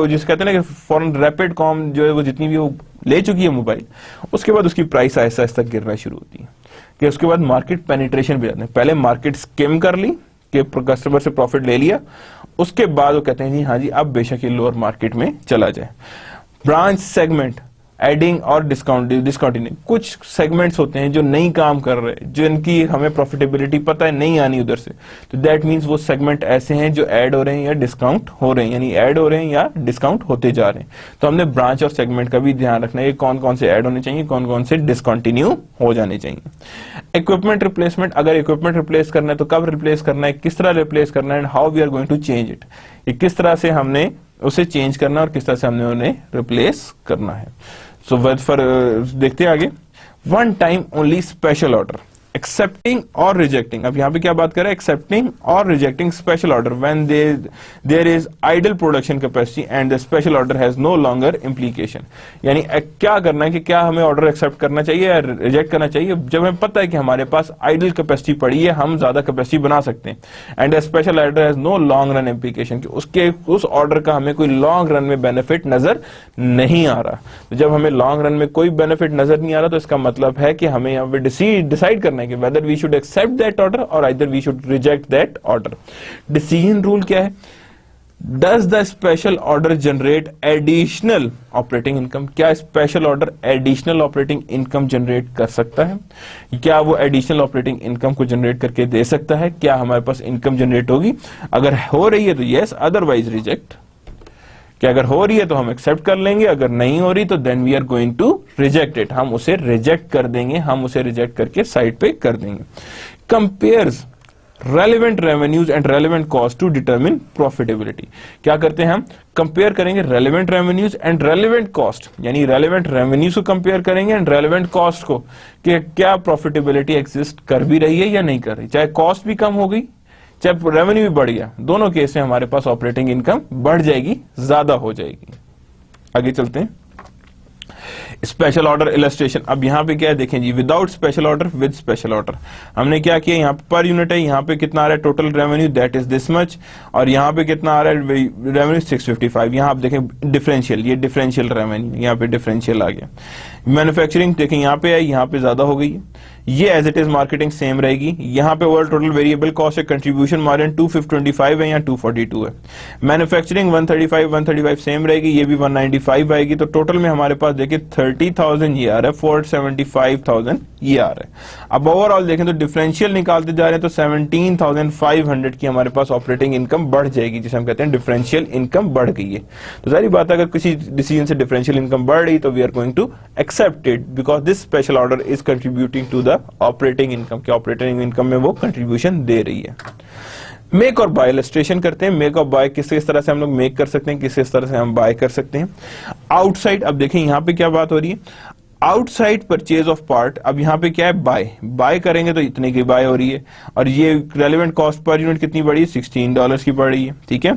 जिस कहते हैं ना कि फॉरन रैपिड कॉम जो है वो जितनी भी वो ले चुकी है मोबाइल, उसके बाद उसकी प्राइस आहिस्ता आहिस्ता गिरना शुरू होती है। कि उसके बाद मार्केट पेनिट्रेशन भी जाते हैं। पहले मार्केट स्किम कर ली कि कस्टमर से प्रॉफिट ले लिया, उसके बाद वो कहते हैं जी हाँ जी अब बेशक ये लोअर मार्केट में चला जाए। ब्रांच सेगमेंट, एडिंग और डिस्काउंटिंग। कुछ सेगमेंट्स होते हैं जो नहीं काम कर रहे, जिनकी हमें प्रॉफिटेबिलिटी पता है नहीं आनी उधर से, तो दैट मींस वो सेगमेंट ऐसे हैं जो ऐड हो रहे हैं या डिस्काउंट हो रहे हैं, यानी ऐड हो रहे हैं या डिस्काउंट होते जा रहे हैं। तो हमने ब्रांच और सेगमेंट का भी ध्यान रखना है, कौन कौन से ऐड होने चाहिए, कौन कौन से डिसकंटिन्यू हो जाने चाहिए। इक्विपमेंट रिप्लेसमेंट, अगर इक्विपमेंट रिप्लेस करना है तो कब रिप्लेस करना है, किस तरह रिप्लेस करना है, and how we are going to change it, किस तरह से हमने उसे चेंज करना और किस तरह से हमने उन्हें रिप्लेस करना है। सो फॉर देखते हैं आगे। One time only special order, accepting or rejecting. अब यहां पे क्या बात कर रहे हैं, accepting or rejecting special order when there is idle production capacity and the special order has no longer implication. यानी क्या करना है कि क्या हमें ऑर्डर एक्सेप्ट करना चाहिए या रिजेक्ट करना चाहिए, जब हमें पता है कि हमारे पास आइडल कैपेसिटी पड़ी है, हम ज्यादा कैपेसिटी बना सकते हैं, and the special order has no long run implication, कि उसके उस ऑर्डर का हमें कोई लॉन्ग रन में बेनिफिट नजर नहीं आ रहा। तो जब हमें लॉन्ग रन में कोई बेनिफिट नजर नहीं आ रहा तो इसका मतलब है कि हमें यहाँ पे डिसाइड करना है कि weather we should accept that order or either we should reject that order. Decision rule क्या है? Does the special order generate additional operating income? क्या special order additional operating income generate कर सकता है? क्या वो additional operating income को generate करके दे सकता है? क्या हमारे पास income generate होगी? अगर हो रही है तो yes, otherwise reject. कि अगर हो रही है तो हम एक्सेप्ट कर लेंगे, अगर नहीं हो रही तो then we are going to reject it, हम उसे रिजेक्ट कर देंगे, हम उसे रिजेक्ट करके साइड पे कर देंगे। Compares relevant revenues and relevant cost to determine profitability. क्या करते हैं, हम कंपेयर करेंगे relevant revenues and relevant cost, यानी रेलेवेंट रेवेन्यूज को कंपेयर करेंगे एंड रेलेवेंट कॉस्ट को, कि क्या प्रॉफिटेबिलिटी एग्जिस्ट कर भी रही है या नहीं कर रही, चाहे कॉस्ट भी कम हो गई चाहे रेवेन्यू भी बढ़ गया, दोनों केस में हमारे पास ऑपरेटिंग इनकम बढ़ जाएगी, ज्यादा हो जाएगी। आगे चलते हैं। Special order illustration. अब यहां पे क्या है देखें जी, without special order with special order. हमने क्या किया, यहाँ पर यूनिट है, यहाँ पे कितना आ रहा है total revenue, that is this much, और यहाँ पे कितना आ रहा है रेवेन्यू 655। यहाँ आप देखें डिफरेंशियल, ये डिफरेंशियल रेवेन्यू, यहाँ पे डिफरेंशियल आ गया। मैन्युफैक्चरिंग देखें यहाँ पे है, यहाँ पे ज्यादा हो गई है, ये as it is marketing same रहेगी। यहाँ पे ओवरऑल टोटल वेरिएबल कॉस्ट है, कंट्रीब्यूशन मार्जिन 225 है या 242 है। मैन्युफैक्चरिंग 135 सेम रहेगी, ये भी 195 आएगी। तो टोटल में हमारे पास देखिए 30,000 ये आ रहा है, 475,000 ये आ रहा है। अब ओवरऑल देखें तो डिफरेंशियल निकालते जा रहे हैं तो 17,500 की हमारे पास ऑपरेटिंग इनकम बढ़ जाएगी, जिसे हम कहते हैं डिफरेंशियल इनकम बढ़ गई है। तो सारी बात है, अगर किसी डिसीजन से डिफरेंशियल इनकम बढ़ रही तो we are going to accept it because this special order is contributing to the operating income, के ऑपरेटिंग इनकम में वो कंट्रीब्यूशन दे रही है। मेक और बाय इलस्ट्रेशन करते हैं। मेक और बाय किस तरह से हम लोग मेक कर सकते हैं, किस तरह से हम बाय कर सकते हैं। आउटसाइड, अब देखें यहां पे क्या बात हो रही है, आउटसाइड परचेज ऑफ पार्ट। अब यहां पे क्या है, बाय करेंगे तो इतने की बाय हो रही है, और ये रेलेवेंट कॉस्ट पर यूनिट कितनी बढ़ी है, $16 की बढ़ रही है, ठीक है।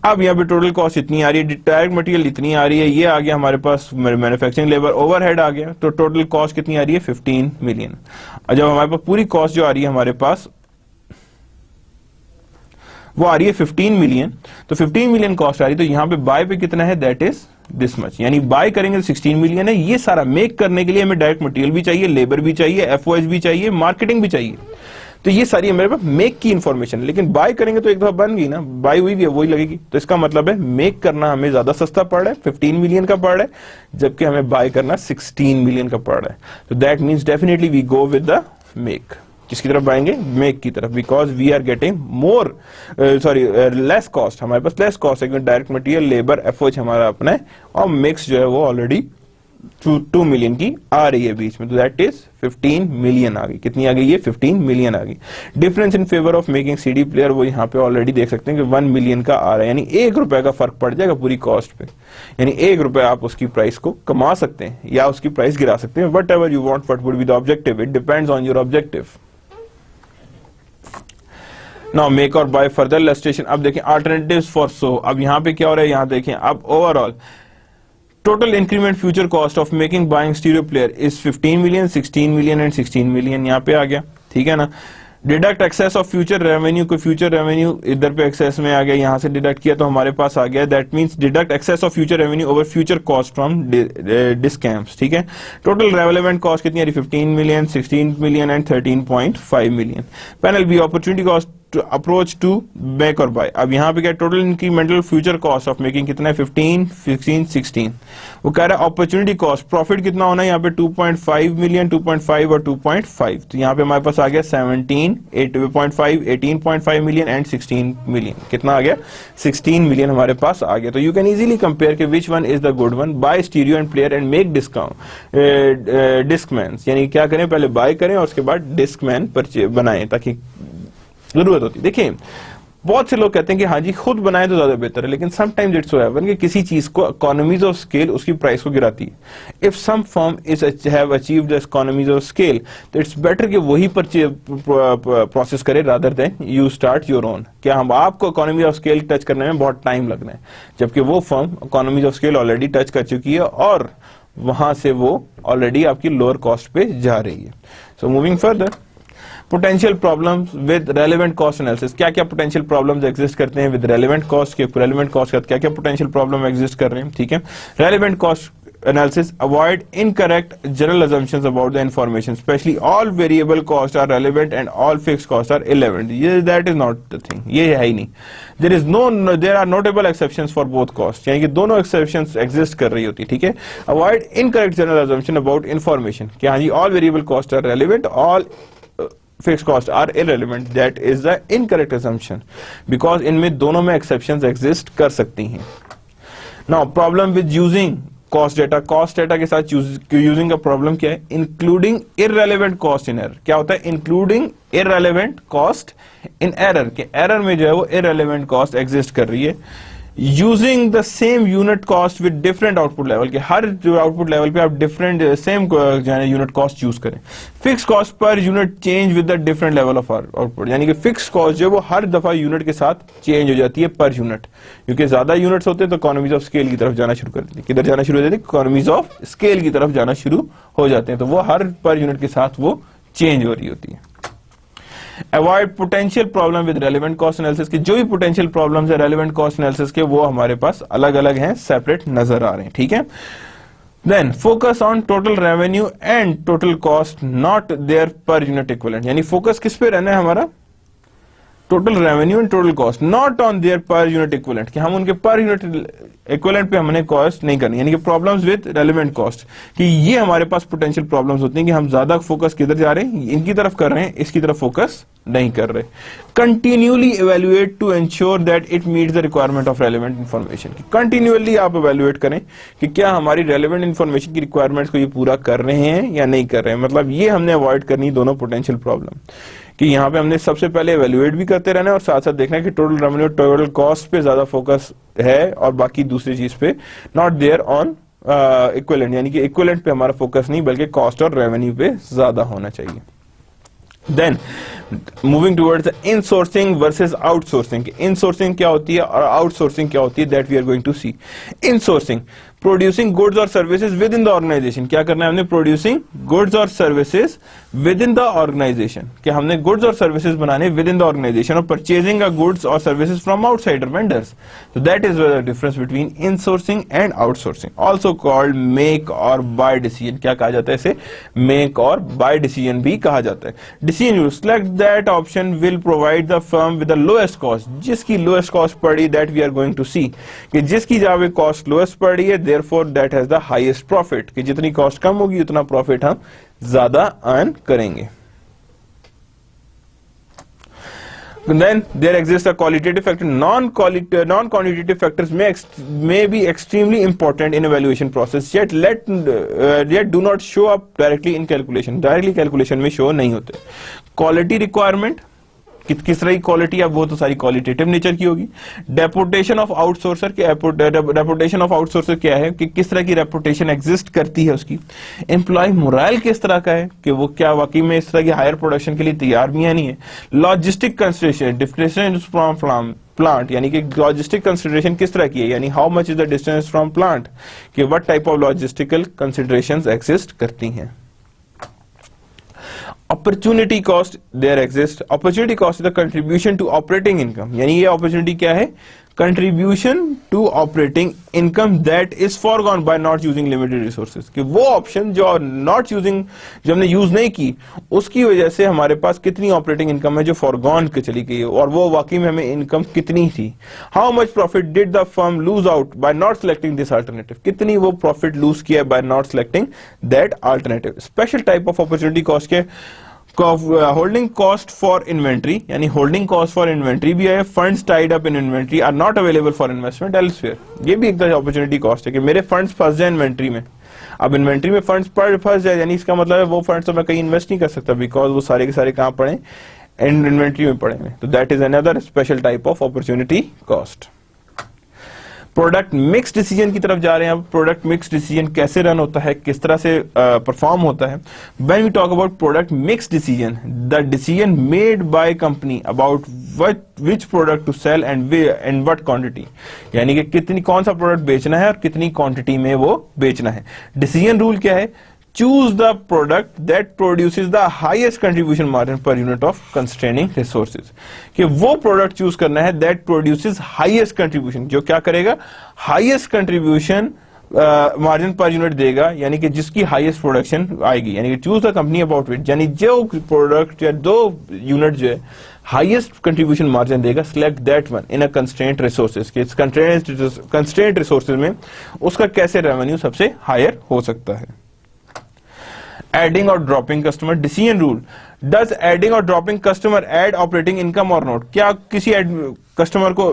अब यहाँ पे टोटल कॉस्ट इतनी आ रही है, डायरेक्ट मटेरियल इतनी आ रही है, ये आ गया हमारे पास मैन्युफैक्चरिंग लेबर ओवरहेड आ गया, तो टोटल कॉस्ट कितनी आ रही है 15 मिलियन। और जब हमारे पास पूरी कॉस्ट जो आ रही है हमारे पास वो आ रही है 15 मिलियन, तो 15 मिलियन कॉस्ट आ रही है, तो यहाँ पे बाय पे कितना है, दैट इज दिस मच, यानी बाय करेंगे तो 16 मिलियन है। ये सारा मेक करने के लिए हमें डायरेक्ट मटेरियल भी चाहिए, लेबर भी चाहिए, एफओएस भी चाहिए, मार्केटिंग भी चाहिए, तो ये सारी मेरे पास मेक की इंफॉर्मेशन। लेकिन बाय करेंगे तो एक दफा बन गई ना, बाय हुई भी है वही लगेगी, तो इसका मतलब है मेक करना हमें ज्यादा सस्ता पड़ रहा है, 15 मिलियन का पड़ रहा है, जबकि हमें बाय करना 16 मिलियन का पड़ रहा है। तो that means definitely we go with the make. किसकी तरफ आएंगे, मेक की तरफ, because we are getting more less cost, हमारे पास लेस कॉस्ट है, डायरेक्ट मटेरियल, लेबर, एफओएच हमारा अपना है, और मिक्स जो है वो ऑलरेडी 2 मिलियन की आ रही है बीच में, तो दैट इज 15 मिलियन आ गई। कितनी आ गई, ये 15 मिलियन आ गई। Difference in favour of making CD player, वो यहाँ पे ऑलरेडी देख सकते हैं कि 1 मिलियन का आ रहा है, यानी ₹1 का फर्क पड़ जाएगा पूरी कॉस्ट पे, यानी ₹1 आप उसकी प्राइस को कमा सकते हैं या उसकी प्राइस गिरा सकते हैं, what ever you want, what would be the objective, it depends on your objective. Now make or by further illustration. अब देखें अल्टरनेटिव्स फॉर सो, अब यहां पे क्या हो रहा है, यहां देखें अब overall total increment future cost of making buying stereo player is 15 million, 16 million and 16 million यहां पे आ गया, ठीक है ना। Deduct excess of future revenue, को फ्यूचर रेवेन्यू इधर पे एक्सेस में आ गया, यहां से डिडक्ट किया तो हमारे पास आ गया, that means deduct excess of future revenue over future cost from discounts, ठीक है। टोटल रेलेवेंट कॉस्ट कितनी आ रही, 15 million, 16 million and 13.5 million. Panel B opportunity cost approach to make or buy. अब यहाँ पे क्या total incremental future cost of making कितना है 15, 16, 16। वो कह रहा है अपॉर्चुनिटी कॉस्ट प्रॉफिट कितना होना है यहाँ पे 2.5 मिलियन, 2.5 और 2.5। तो यहाँ पे हमारे पास आ गया 17, 8.5, 18.5 मिलियन एंड 16 मिलियन। कितना आ गया 16 मिलियन हमारे पास आ गया। तो यू कैन इजीली कंपेयर के which one is the good one, buy stereo and player and make discount Discman, यानी क्या करें पहले बाय करें और उसके बाद डिस्कमैन बनाएं ताकि जरूरत होती। देखिए बहुत से लोग कहते हैं कि हाँ जी खुद बनाए तो ज्यादा बेहतर है, लेकिन समटाइम्स इट्स सो हैपन कि किसी चीज को इकोनॉमीज ऑफ स्केल उसकी प्राइस को गिराती है। If some firm is have achieved the economies of scale तो इट्स बेटर कि वही प्रोसेस करे rather than you start your own. क्या हम आपको इकोनॉमी ऑफ स्केल टच करने में बहुत टाइम लगना है, जबकि वो firm economies of scale already touch कर चुकी है और वहां से वो ऑलरेडी आपकी लोअर कॉस्ट पे जा रही है। So moving further, potential problems with relevant cost analysis. क्या क्या पोटेंशियल प्रॉब्लम्स एग्जिस्ट करते हैं विद रेलेवेंट कॉस्ट के? रेलेवेंट कॉस्ट का क्या क्या पोटेंशियल प्रॉब्लम एग्जिस्ट कर रहे हैं, ठीक है। Relevant cost analysis avoid incorrect general assumptions about the information, especially all variable costs are relevant and all fixed costs are irrelevant. That is not the thing, ये है ही नहीं। there are notable exceptions for both costs, यानी कि दोनों exceptions exist कर रही होती है, ठीक है। Avoid incorrect general assumption about information, कि हाँ जी all variable costs are relevant, all fixed costs are irrelevant, that is the incorrect assumption, because इनमें दोनों में exceptions exist कर सकती हैं। Now problem with using cost data के साथ using का प्रॉब्लम क्या है? Including irrelevant cost in error। क्या होता है including irrelevant cost in error? के error में जो है वो irrelevant cost exist कर रही है। Using the same unit cost with different output level, के हर आउटपुट लेवल पे आप different same unit cost use करें। Fix cost per unit change with the different level of output, यानी कि फिक्स कॉस्ट जो वो हर दफा यूनिट के साथ चेंज हो जाती है पर यूनिट, क्योंकि ज्यादा यूनिट्स होते हैं तो इकोनॉमीज ऑफ स्केल की तरफ जाना शुरू कर देती है। किधर जाना शुरू हो जाती है? इकोनॉमीज ऑफ स्केल की तरफ जाना शुरू हो जाते हैं, तो वो हर पर यूनिट के साथ वो चेंज हो रही होती है। Avoid potential problem with relevant cost analysis की, जो भी पोटेंशियल प्रॉब्लम्स है रेलेवेंट कॉस्ट एनालिसिस के वो हमारे पास अलग अलग हैं, सेपरेट नजर आ रहे हैं, ठीक है। Then focus on total revenue and total cost, not their per unit equivalent, यानी फोकस किस पे रहना है हमारा? Total revenue and total cost, not on their per unit equivalent, कि हम उनके पर यूनिट इक्विवेलेंट पे हमने कॉस्ट नहीं करनी, यानी कि प्रॉब्लम्स विद रेलेवेंट कॉस्ट, कि ये हमारे पास पोटेंशियल प्रॉब्लम्स होती हैं कि हम ज्यादा फोकस किधर जा रहे हैं, इनकी तरफ कर रहे हैं, इसकी तरफ फोकस नहीं कर रहे। Continually evaluate to ensure that it meets the requirement of relevant information, continually आप इवेल्युएट करें कि क्या हमारी रेलेवेंट इन्फॉर्मेशन की रिक्वायरमेंट्स को ये पूरा कर रहे हैं या नहीं कर रहे हैं। मतलब ये हमने अवॉइड करनी दोनों पोटेंशियल प्रॉब्लम, कि यहाँ पे हमने सबसे पहले इवेल्युएट भी करते रहना है और साथ साथ देखना है कि टोटल रेवेन्यू टोटल कॉस्ट पे ज्यादा फोकस है और बाकी दूसरी चीज पे नॉट देयर ऑन इक्विवेलेंट, यानी कि इक्विवेलेंट पे हमारा फोकस नहीं बल्कि कॉस्ट और रेवेन्यू पे ज्यादा होना चाहिए। Then moving towards insourcing versus outsourcing. Insourcing क्या होती है और आउटसोर्सिंग क्या होती है, that we are going to see. Insourcing producing goods और services within the organisation, क्या करना है हमने? प्रोड्यूसिंग गुड्स और services within the organisation, कि हमने गुड्स और सर्विसेज बनाने विद इन द ऑर्गेनाइजेशन, और परचेजिंग अ गुड्स और services from outsider vendors. So that is the difference between insourcing and outsourcing, also called make or buy decision। क्या कहा जाता है इसे? make और buy decision भी कहा जाता है। Decision you select that option will provide the firm with the lowest cost, जिसकी lowest cost पड़ी that we are going to see, कि जिसकी जहाँ पे cost lowest पड़ी है therefore that has the highest profit, कि जितनी cost कम होगी उतना profit हम ज्यादा earn करेंगे। Then there exists a qualitative factor. Non-quantitative factors may be extremely important in evaluation process, yet do not show up directly in calculation. Directly calculation में show नहीं होते। Quality requirement, किस तरह की क्वालिटी है, वो तो सारी क्वालिटेटिव नेचर की होगी। रेपुटेशन ऑफ आउटसोर्सर के, रेपुटेशन ऑफ आउटसोर्सर क्या है कि किस तरह की रेपुटेशन एग्जिस्ट करती है उसकी। एम्प्लॉय मोराल किस तरह का है कि वो क्या वाकई में इस तरह की हायर प्रोडक्शन के लिए तैयार भी है नहीं है। Logistic consideration, difference from plant, यानी कि लॉजिस्टिक कंसिडरेशन किस तरह की है, यानी how much is the distance from plant, कि what type of logistical considerations exist करती हैं। Opportunity cost there exist. Opportunity cost is the contribution to operating income, यानी ये अपॉर्चुनिटी क्या है? Contribution to operating income that is forgone by not using limited resources, कि वो option जो not using, जो हमने यूज नहीं की, उसकी वजह से हमारे पास कितनी ऑपरेटिंग इनकम है जो फॉरगॉन के चली गई है, और वो वाकई में हमें इनकम कितनी थी। How much profit did the firm lose out by not selecting this alternative, कितनी वो प्रॉफिट लूज किया by not selecting that alternative. Special type of opportunity cost के होल्डिंग कॉस्ट फॉर इन्वेंट्री, यानी होल्डिंग कॉस्ट फॉर इन्वेंट्री भी है। Funds tied up in inventory are not available for investment elsewhere, ये भी एक opportunity cost है कि मेरे फंड्स फंस जाए इन्वेंट्री में। अब इन्वेंट्री में फंड्स फंस जाए, यानी इसका मतलब है वो फंड्स तो मैं कहीं इन्वेस्ट नहीं कर सकता, बिकॉज वो सारे के सारे कहां पड़े, इन्वेंट्री में पड़े हैं। तो that is another special type of opportunity cost. Product mix decision की तरफ जा रहे हैं। अब प्रोडक्ट मिक्स डिसीजन कैसे रन होता है, किस तरह से परफॉर्म होता है। When we talk about product mix decision, the decision made by company about which product to sell and what quantity, यानी कि कितनी, कौन सा प्रोडक्ट बेचना है और कितनी क्वांटिटी में वो बेचना है। डिसीजन रूल क्या है? Choose the product that produces the highest contribution margin per unit of constraining resources, कि वो प्रोडक्ट चूज करना है that produces highest contribution, जो क्या करेगा, highest contribution margin per unit देगा, यानी कि जिसकी हाईएस्ट प्रोडक्शन आएगी। यानी कि choose the company about it, यानी जो प्रोडक्ट या दो यूनिट जो है हाईएस्ट कंट्रीब्यूशन मार्जिन देगा, select that one in a constraint resources, के कंस्ट्रेंट रिसोर्सेज में उसका कैसे रेवेन्यू सबसे हायर हो सकता है। एडिंग और dropping customer decision rule, does adding और dropping customer add operating income और नॉट, क्या किसी कस्टमर को,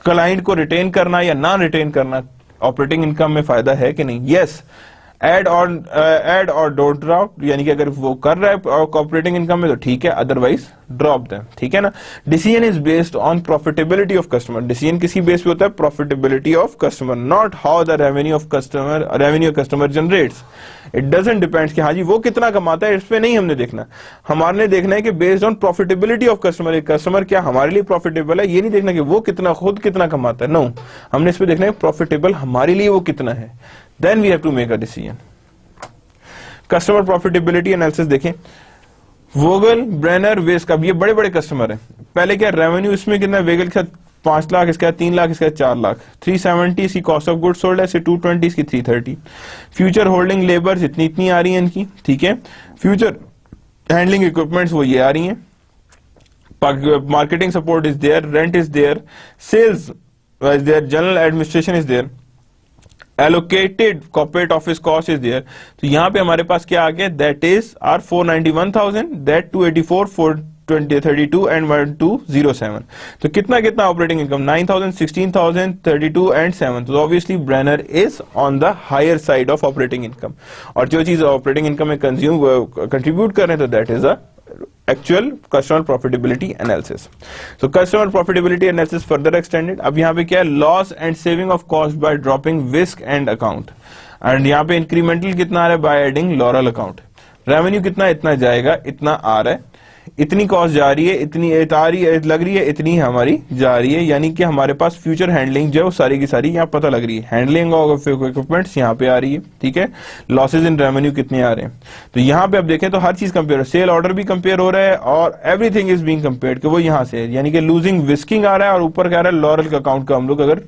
क्लाइंट को रिटेन करना या ना रिटेन करना ऑपरेटिंग इनकम में फायदा है कि नहीं? यस, एड और डोंट ड्रॉप, यानी कि अगर वो कर रहा है ऑपरेटिंग इनकम में तो ठीक है, अदरवाइज ड्रॉप देम, ठीक है ना। Decision is based on profitability of customer, decision किसी बेस पे होता है? Profitability of customer, not how the revenue customer generates. It doesn't depends कि हाँ जी वो कितना कमाता है, इस पे नहीं हमने देखना, हमारे देखना है कि based on profitability of customer, एक कस्टमर क्या हमारे लिए प्रॉफिटेबल है, ये नहीं देखना कि वो कितना खुद कितना कमाता है, नो, हमने इस पे देखना है प्रॉफिटेबल हमारे लिए वो कितना है, then we have to make a decision. Customer profitability analysis देखें, वोगल, ब्रेनर, वेस्क, अब ये बड़े बड़े कस्टमर हैं। पहले क्या रेवेन्यू इसमें कितना, वेगल के साथ 5 लाख, इसका 3 लाख, इसका 4 लाख, 370 इसकी कॉस्ट ऑफ गुड्स सोल्ड है, इससे 220 इसकी 330। फ्यूचर होल्डिंग लेबर्स इतनी आ रही है इनकी, ठीक है। फ्यूचर हैंडलिंग इक्विपमेंट्स वो ये आ रही हैं। Marketing support is there, rent is there, sales is there, general administration is there, allocated corporate office cost is there. तो यहां पे हमारे पास क्या आ गया, that is are 491,000, that 284, 432 and 1207। तो कितना कितना ऑपरेटिंग इनकम, 9,000, 16,000, 32 एंड 7। तो obviously Brenner is on the higher side of operating income, और जो चीज ऑपरेटिंग इनकम में कंट्रीब्यूट कर रहे हैं तो that is a actual customer profitability analysis. तो customer profitability analysis further extended. अब यहाँ पे क्या है, loss and saving of cost by dropping Wisk and account, and यहाँ पे इंक्रीमेंटल कितना आ रहा है by adding Laurel account. Revenue कितना, इतना जाएगा, इतना आ रहा है, इतनी कॉस्ट जा रही है, इतनी आ रही है, लग रही है, इतनी हमारी जा रही है, यानी कि हमारे पास फ्यूचर हैंडलिंग जो सारी की सारी यहाँ पता लग रही है। हैंडलिंग ऑफ इक्विपमेंट्स यहाँ पे आ रही है, ठीक है। लॉसेज इन रेवेन्यू कितने आ रहे हैं, तो यहाँ पे आप देखें तो हर चीज कंपेयर, सेल ऑर्डर भी कंपेयर हो रहा है और एवरीथिंग इज बीइंग कंपेयर्ड, कि वो यहाँ से है, यानी कि लूजिंग विस्किंग आ रहा है और ऊपर क्या आ रहा है, लॉरल का अकाउंट का हम लोग अगर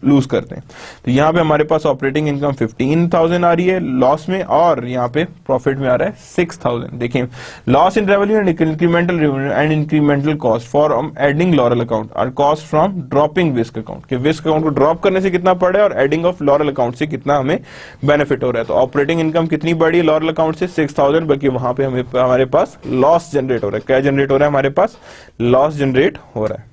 लूज करते हैं। तो यहाँ पे हमारे पास ऑपरेटिंग इनकम 15,000 आ रही है लॉस में, और यहाँ पे प्रॉफिट में आ रहा है 6,000। देखें, loss in revenue and incremental revenue and incremental cost for adding Laurel account और cost from dropping Wisk account, कि विस्क अकाउंट को ड्रॉप करने से कितना पड़ रहा है और एडिंग ऑफ लॉरल अकाउंट से कितना हमें बेनिफिट हो रहा है। तो ऑपरेटिंग इनकम कितनी बढ़ी है लॉरल अकाउंट से, 6,000, बल्कि वहां पे हमारे पास लॉस जनरेट हो रहा है। क्या जनरेट हो रहा है, हमारे पास लॉस जनरेट हो रहा है।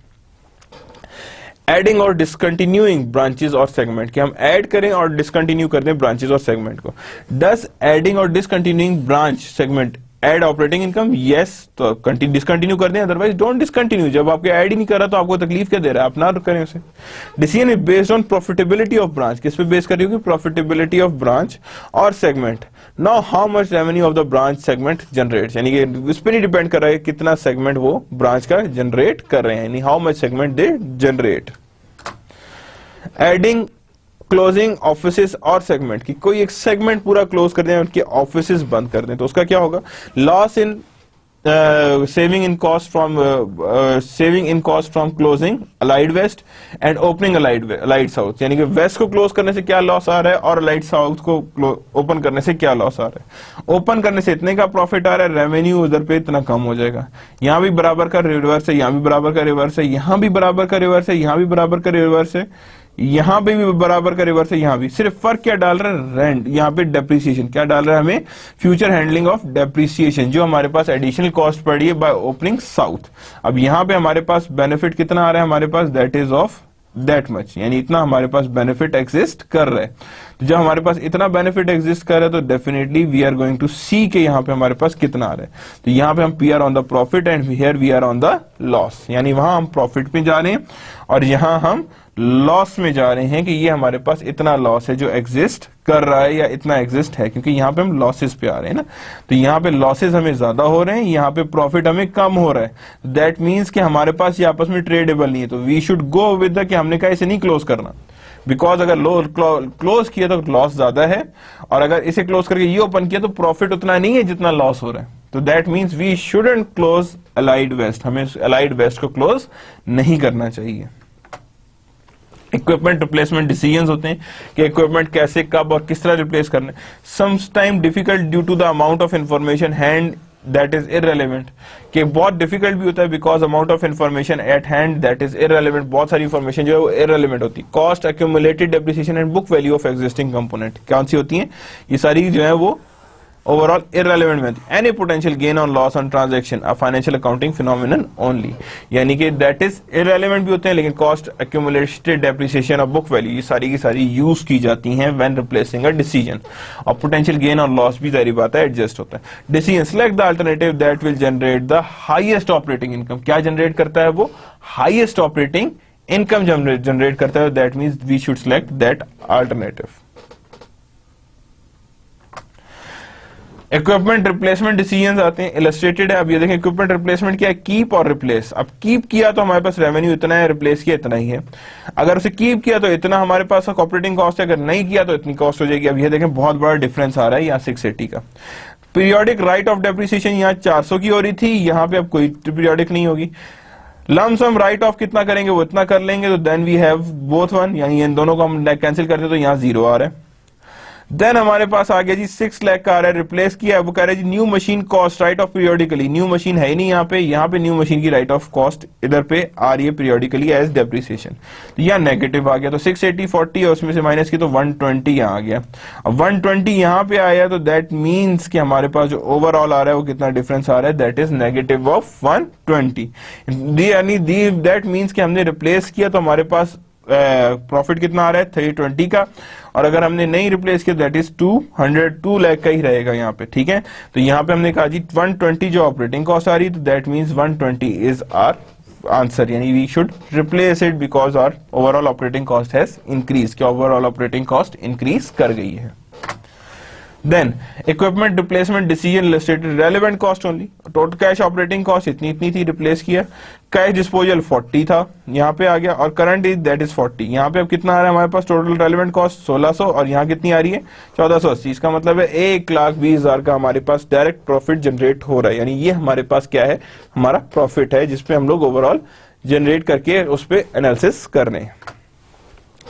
एडिंग और डिसकंटिन्यूइंग ब्रांचेस और सेगमेंट, कि हम ऐड करें और डिसकंटिन्यू कर दें ब्रांचेस और सेगमेंट को। डस एडिंग और discontinuing branch segment add operating income, yes, तो डिसकंटिन्यू कर दें, अदरवाइज डोंट डिसकंटिन्यू। जब आपके ऐड ही नहीं कर रहा तो आपको तकलीफ क्या दे रहा है, आप ना करें उसे। Decision is based on profitability of branch, किस पे बेस कर रही होगी, प्रॉफिटेबिलिटी ऑफ ब्रांच और segment. Now how much revenue of the branch segment generates, यानी कि इस पे नहीं डिपेंड कर रहा है कितना सेगमेंट वो ब्रांच का जनरेट कर रहे हैं, यानी how much segment they generate. Adding closing offices और सेगमेंट, की कोई एक सेगमेंट पूरा क्लोज कर दें, उनके ऑफिसेस बंद कर दें, तो उसका क्या होगा, loss in saving in cost from closing allied west and opening allied south, यानी कि वेस्ट को क्लोज करने से क्या लॉस आ रहा है और allied साउथ को ओपन करने से क्या लॉस आ रहा है। ओपन करने से इतने का प्रॉफिट आ रहा है, रेवेन्यू उधर पे इतना कम हो जाएगा। यहाँ भी बराबर का रिवर्स है, यहाँ भी बराबर का रिवर्स है, यहाँ भी बराबर का रिवर्स है, यहाँ भी बराबर का रिवर्स है, यहाँ पे भी बराबर का रिवर्स है, यहाँ भी। सिर्फ फर्क क्या डाल रहा है, रेंट, यहाँ पे डेप्रिसिएशन क्या डाल रहा है हमें, फ्यूचर हैंडलिंग ऑफ डेप्रिसिएशन, जो हमारे पास एडिशनल कॉस्ट पड़ी है बाय ओपनिंग साउथ। अब यहाँ पे हमारे पास बेनिफिट कितना आ रहा है हमारे पास, that is of that much, यानी इतना हमारे पास बेनिफिट एग्जिस्ट कर रहा है। तो जब हमारे पास इतना बेनिफिट एग्जिस्ट कर रहा है तो definitely we are going to see के यहाँ पे हमारे पास कितना आ रहा है। तो यहाँ पे हम P are on the profit and here we are on the loss, यानी वहां हम प्रॉफिट में जा रहे हैं और यहाँ हम लॉस में जा रहे हैं कि ये हमारे पास इतना लॉस है जो एग्जिस्ट कर रहा है या इतना एग्जिस्ट है, क्योंकि यहाँ पे हम लॉसेस पे आ रहे हैं ना। तो यहाँ पे लॉसेस हमें ज्यादा हो रहे हैं, यहाँ पे प्रॉफिट हमें कम हो रहा है। दैट मीन्स कि हमारे पास ये आपस में ट्रेडेबल नहीं है। तो we should go with the कि हमने कहा इसे नहीं क्लोज करना, बिकॉज अगर क्लोज किया तो लॉस ज्यादा है और अगर इसे क्लोज करके ये ओपन किया तो प्रॉफिट उतना नहीं है जितना लॉस हो रहा है। तो that means we shouldn't close Allied West, हमें अलाइड वेस्ट को क्लोज नहीं करना चाहिए। इक्विपमेंट रिप्लेसमेंट डिसीजंस होते हैं कि इक्विपमेंट कैसे, कब और किस तरह रिप्लेस करना है। Sometime difficult due to the amount of information hand that is irrelevant, कि बहुत डिफिकल्ट भी होता है because amount of information at hand that is irrelevant, बहुत सारी इंफॉर्मेशन जो है वो इररेलेवेंट होती है। Cost, accumulated depreciation and book value of existing component, कौन सी होती है ये सारी जो है वो ओवरऑल irrelevant में any potential gain on loss on transaction a financial accounting phenomenon only, यानी कि दैट इज irrelevant भी होते हैं, लेकिन कॉस्ट, एक्यूमुलेटेड डेप्रिसिएशन और बुक वैल्यू ये सारी की सारी यूज की जाती हैं व्हेन रिप्लेसिंग अ डिसीजन। और पोटेंशियल गेन ऑन लॉस भी जारी बात है एडजस्ट होता है। Decision select the alternative that will generate the highest operating income, क्या जनरेट करता है वो, हाईएस्ट ऑपरेटिंग इनकम जनरेट करता है। That means we should select that alternative. Equipment replacement decisions आते हैं, इलस्ट्रेटेड है। अब ये देखें इक्विपमेंट रिप्लेसमेंट क्या है, कीप और रिप्लेस। अब कीप किया तो हमारे पास रेवेन्यू इतना है, रिप्लेस किया इतना ही है। अगर उसे कीप किया तो इतना हमारे पास ऑपरेटिंग कॉस्ट है, अगर नहीं किया तो इतनी कॉस्ट हो जाएगी। अब ये देखें बहुत बड़ा डिफरेंस आ रहा है यहाँ 680 का। पीरियोडिक राइट ऑफ डेप्रिसिएशन यहाँ 400 की हो रही थी, यहाँ पे अब कोई पीरियोडिक नहीं होगी। लमसम राइट ऑफ कितना करेंगे वो इतना कर लेंगे, तो then we have both one, यानी इन दोनों को हम कैंसिल करते तो यहाँ 0 आ रहा है। देन हमारे पास आ गया जी 6 लाख का आ रहा है, रिप्लेस किया। वो कह रहे हैं जी new machine cost write off periodically, new machine है ही नहीं यहाँ पे न्यू मशीन की राइट ऑफ कॉस्ट इधर पे आ रही है पीरियोडिकली एज डेप्रिसिएशन, तो यहाँ नेगेटिव आ गया। तो 680 40 और उसमें से माइनस की तो 120 यहाँ आ गया। अब 120 यहाँ पे आया तो दैट मीन्स कि हमारे पास जो ओवरऑल आ रहा है वो कितना डिफरेंस आ रहा है, दैट इज नेगेटिव ऑफ 120। यानी दैट मीन्स कि हमने रिप्लेस किया तो हमारे पास प्रॉफिट कितना आ रहा है 320 का, और अगर हमने नहीं रिप्लेस किया दैट इज 202 लाख का ही रहेगा यहाँ पे, ठीक है। तो यहाँ पे हमने कहा जी 120 जो ऑपरेटिंग कॉस्ट आ रही है, तो that means 120 is our answer, यानी we should replace it because our overall operating cost has increase, क्या ओवरऑल ऑपरेटिंग कॉस्ट इंक्रीज कर गई है। Then equipment replacement decision illustrated relevant cost only, total cash operating cost इतनी थी, replace किया। Cash disposal 40 था, यहाँ पे आ गया, और करंट इज दैट इज 40। यहाँ पे अब कितना आ रहा है हमारे पास टोटल रेलेवेंट कॉस्ट 1600, और यहाँ कितनी आ रही है 1480। इसका मतलब है 1,20,000 का हमारे पास डायरेक्ट प्रॉफिट जनरेट हो रहा है, यानी ये हमारे पास क्या है, हमारा प्रॉफिट है जिसपे हम लोग ओवरऑल जनरेट करके उस पर एनालिसिस कर रहे हैं।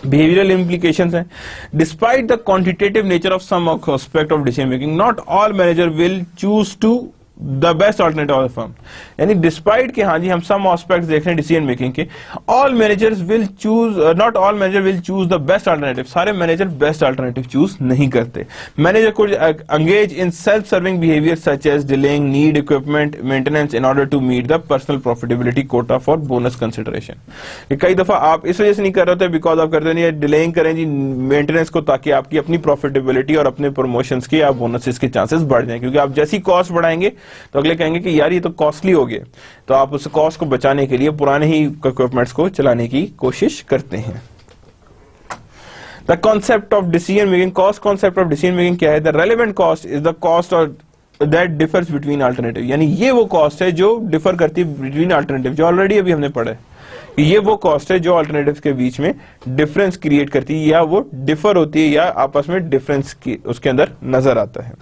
Behavioral implications हैं, despite the quantitative nature of some aspect of decision making, not all manager will choose to the best alternative of the firm, यानी डिस्पाइट के हाँ जी हम सम एस्पेक्ट्स देख रहे हैं डिसीजन मेकिंग के, all managers will choose, not all manager will choose the best alternative, सारे मैनेजर बेस्ट ऑल्टरनेटिव चूज नहीं करते। मैनेजर को engage in self serving behaviour such as delaying need equipment maintenance in order to meet the personal profitability quota for bonus consideration. कई दफा आप इस वजह से नहीं कर रहे थे बिकॉज आप करते नहीं डिलेइंग करें जी मेंटेनेंस को, ताकि आपकी अपनी प्रॉफिटेबिलिटी और अपने प्रमोशंस के या बोनसेस के चांसेस बढ़ जाएं, क्योंकि आप जैसी कॉस्ट बढ़ाएंगे तो अगले कहेंगे कि यार ये तो कॉस्टली हो गया, तो आप उस कॉस्ट को बचाने के लिए पुराने ही इक्विपमेंट्स को चलाने की कोशिश करते हैं। The concept of decision making, cost concept of decision making क्या है? The relevant cost is the cost और दैट डिफर्स बिटवीन अल्टरनेटिव, यानी ये वो कॉस्ट है जो डिफर करती है बिटवीन अल्टरनेटिव, जो ऑलरेडी अभी हमने पढ़ा है। ये वो कॉस्ट है जो अल्टरनेटिव्स के बीच में डिफरेंस क्रिएट करती है, या वो डिफर होती है, या आपस में डिफरेंस उसके अंदर नजर आता है।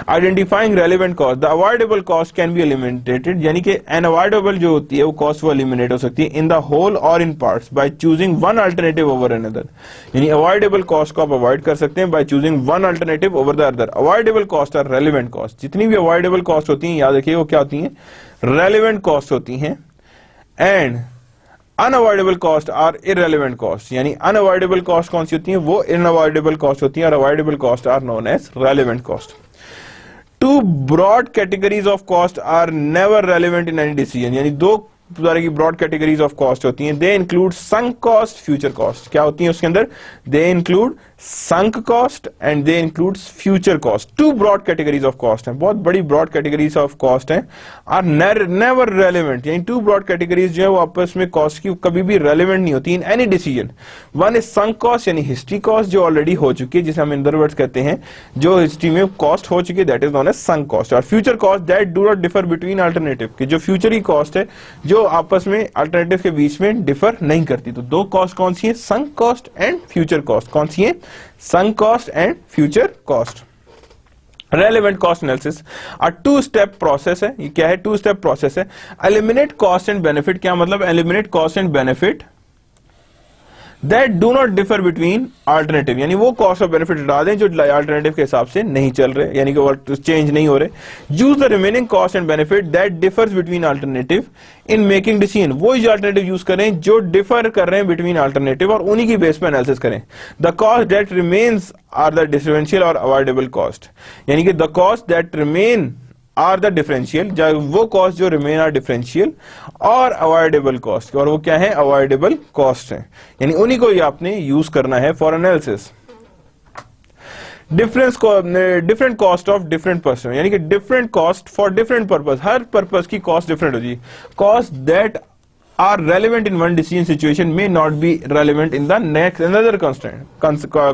Identifying relevant cost, the avoidable cost can be eliminated, यानी कि अनअवॉइडेबल जो होती है वो कॉस्ट वो एलिमिनेट हो सकती है इन द होल और in parts by choosing one alternative over another, यानी अवॉइडेबल कॉस्ट को आप अवॉइड कर सकते हैं by choosing one alternative over the other. Avoidable cost are relevant cost, जितनी भी अवॉइडेबल कॉस्ट होती हैं याद रखिए वो क्या होती हैं, रेलिवेंट कॉस्ट होती हैं। And unavoidable cost are irrelevant cost, यानी अनअवॉइडेबल कॉस्ट कौन सी होती है, वो इनअवॉइडेबल कॉस्ट होती है, और avoidable cost are known as relevant cost. Two broad categories of cost are never relevant in any decision, यानी दो तरह की ब्रॉड कैटेगरीज ऑफ कॉस्ट होती हैं। They include sunk cost, future cost, क्या होती है उसके अंदर, they include sunk cost and they include future cost. Two broad categories of cost हैं, बहुत बड़ी ब्रॉड कैटेगरीज ऑफ कॉस्ट हैं, आर नेवर रेलेवेंट, यानी टू ब्रॉड कैटेगरीज जो है वो आपस में कॉस्ट की कभी भी रेलेवेंट नहीं होती इन any decision. One is sunk cost, यानी हिस्ट्री कॉस्ट जो ऑलरेडी हो चुकी है, जिसे हम इन अदर वर्ड्स कहते हैं जो हिस्ट्री में कॉस्ट हो चुकी है, that is known as sunk cost. और future cost that do not differ between alternative, कि जो फ्यूचर की कॉस्ट है जो आपस में अल्टरनेटिव के बीच में डिफर नहीं करती। तो दो कॉस्ट कौन सी है, sunk cost and future cost, कौन सी है, sunk cost and future cost. Relevant cost analysis a two step process है, ये क्या है, टू स्टेप प्रोसेस है। एलिमिनेट कॉस्ट एंड बेनिफिट, क्या मतलब, eliminate cost and benefit that do not differ between alternative, यानी वो कॉस्ट और बेनिफिट हटा दें जो अल्टरनेटिव के हिसाब से नहीं चल रहे, यानी कि वो चेंज नहीं हो रहे। Use the remaining cost and benefit that differs between alternative in making decision, वो अल्टरनेटिव यूज करें जो डिफर कर रहे हैं बिटवीन अल्टरनेटिव, और उन्हीं की बेस पर एनालिसिस करें। The cost that remains are the differential or avoidable cost, यानी कि the cost that remain are the differential, वो कॉस्ट जो remain are differential, or avoidable cost, और वो क्या है, अवॉइडेबल कॉस्ट है, यानी उन्हीं को ही आपने यूज करना है for analysis. Different cost of different person, यानी कि different cost for different purpose, her purpose की कॉस्ट डिफरेंट होती है। Cost that are relevant in one decision situation may not be relevant in the next another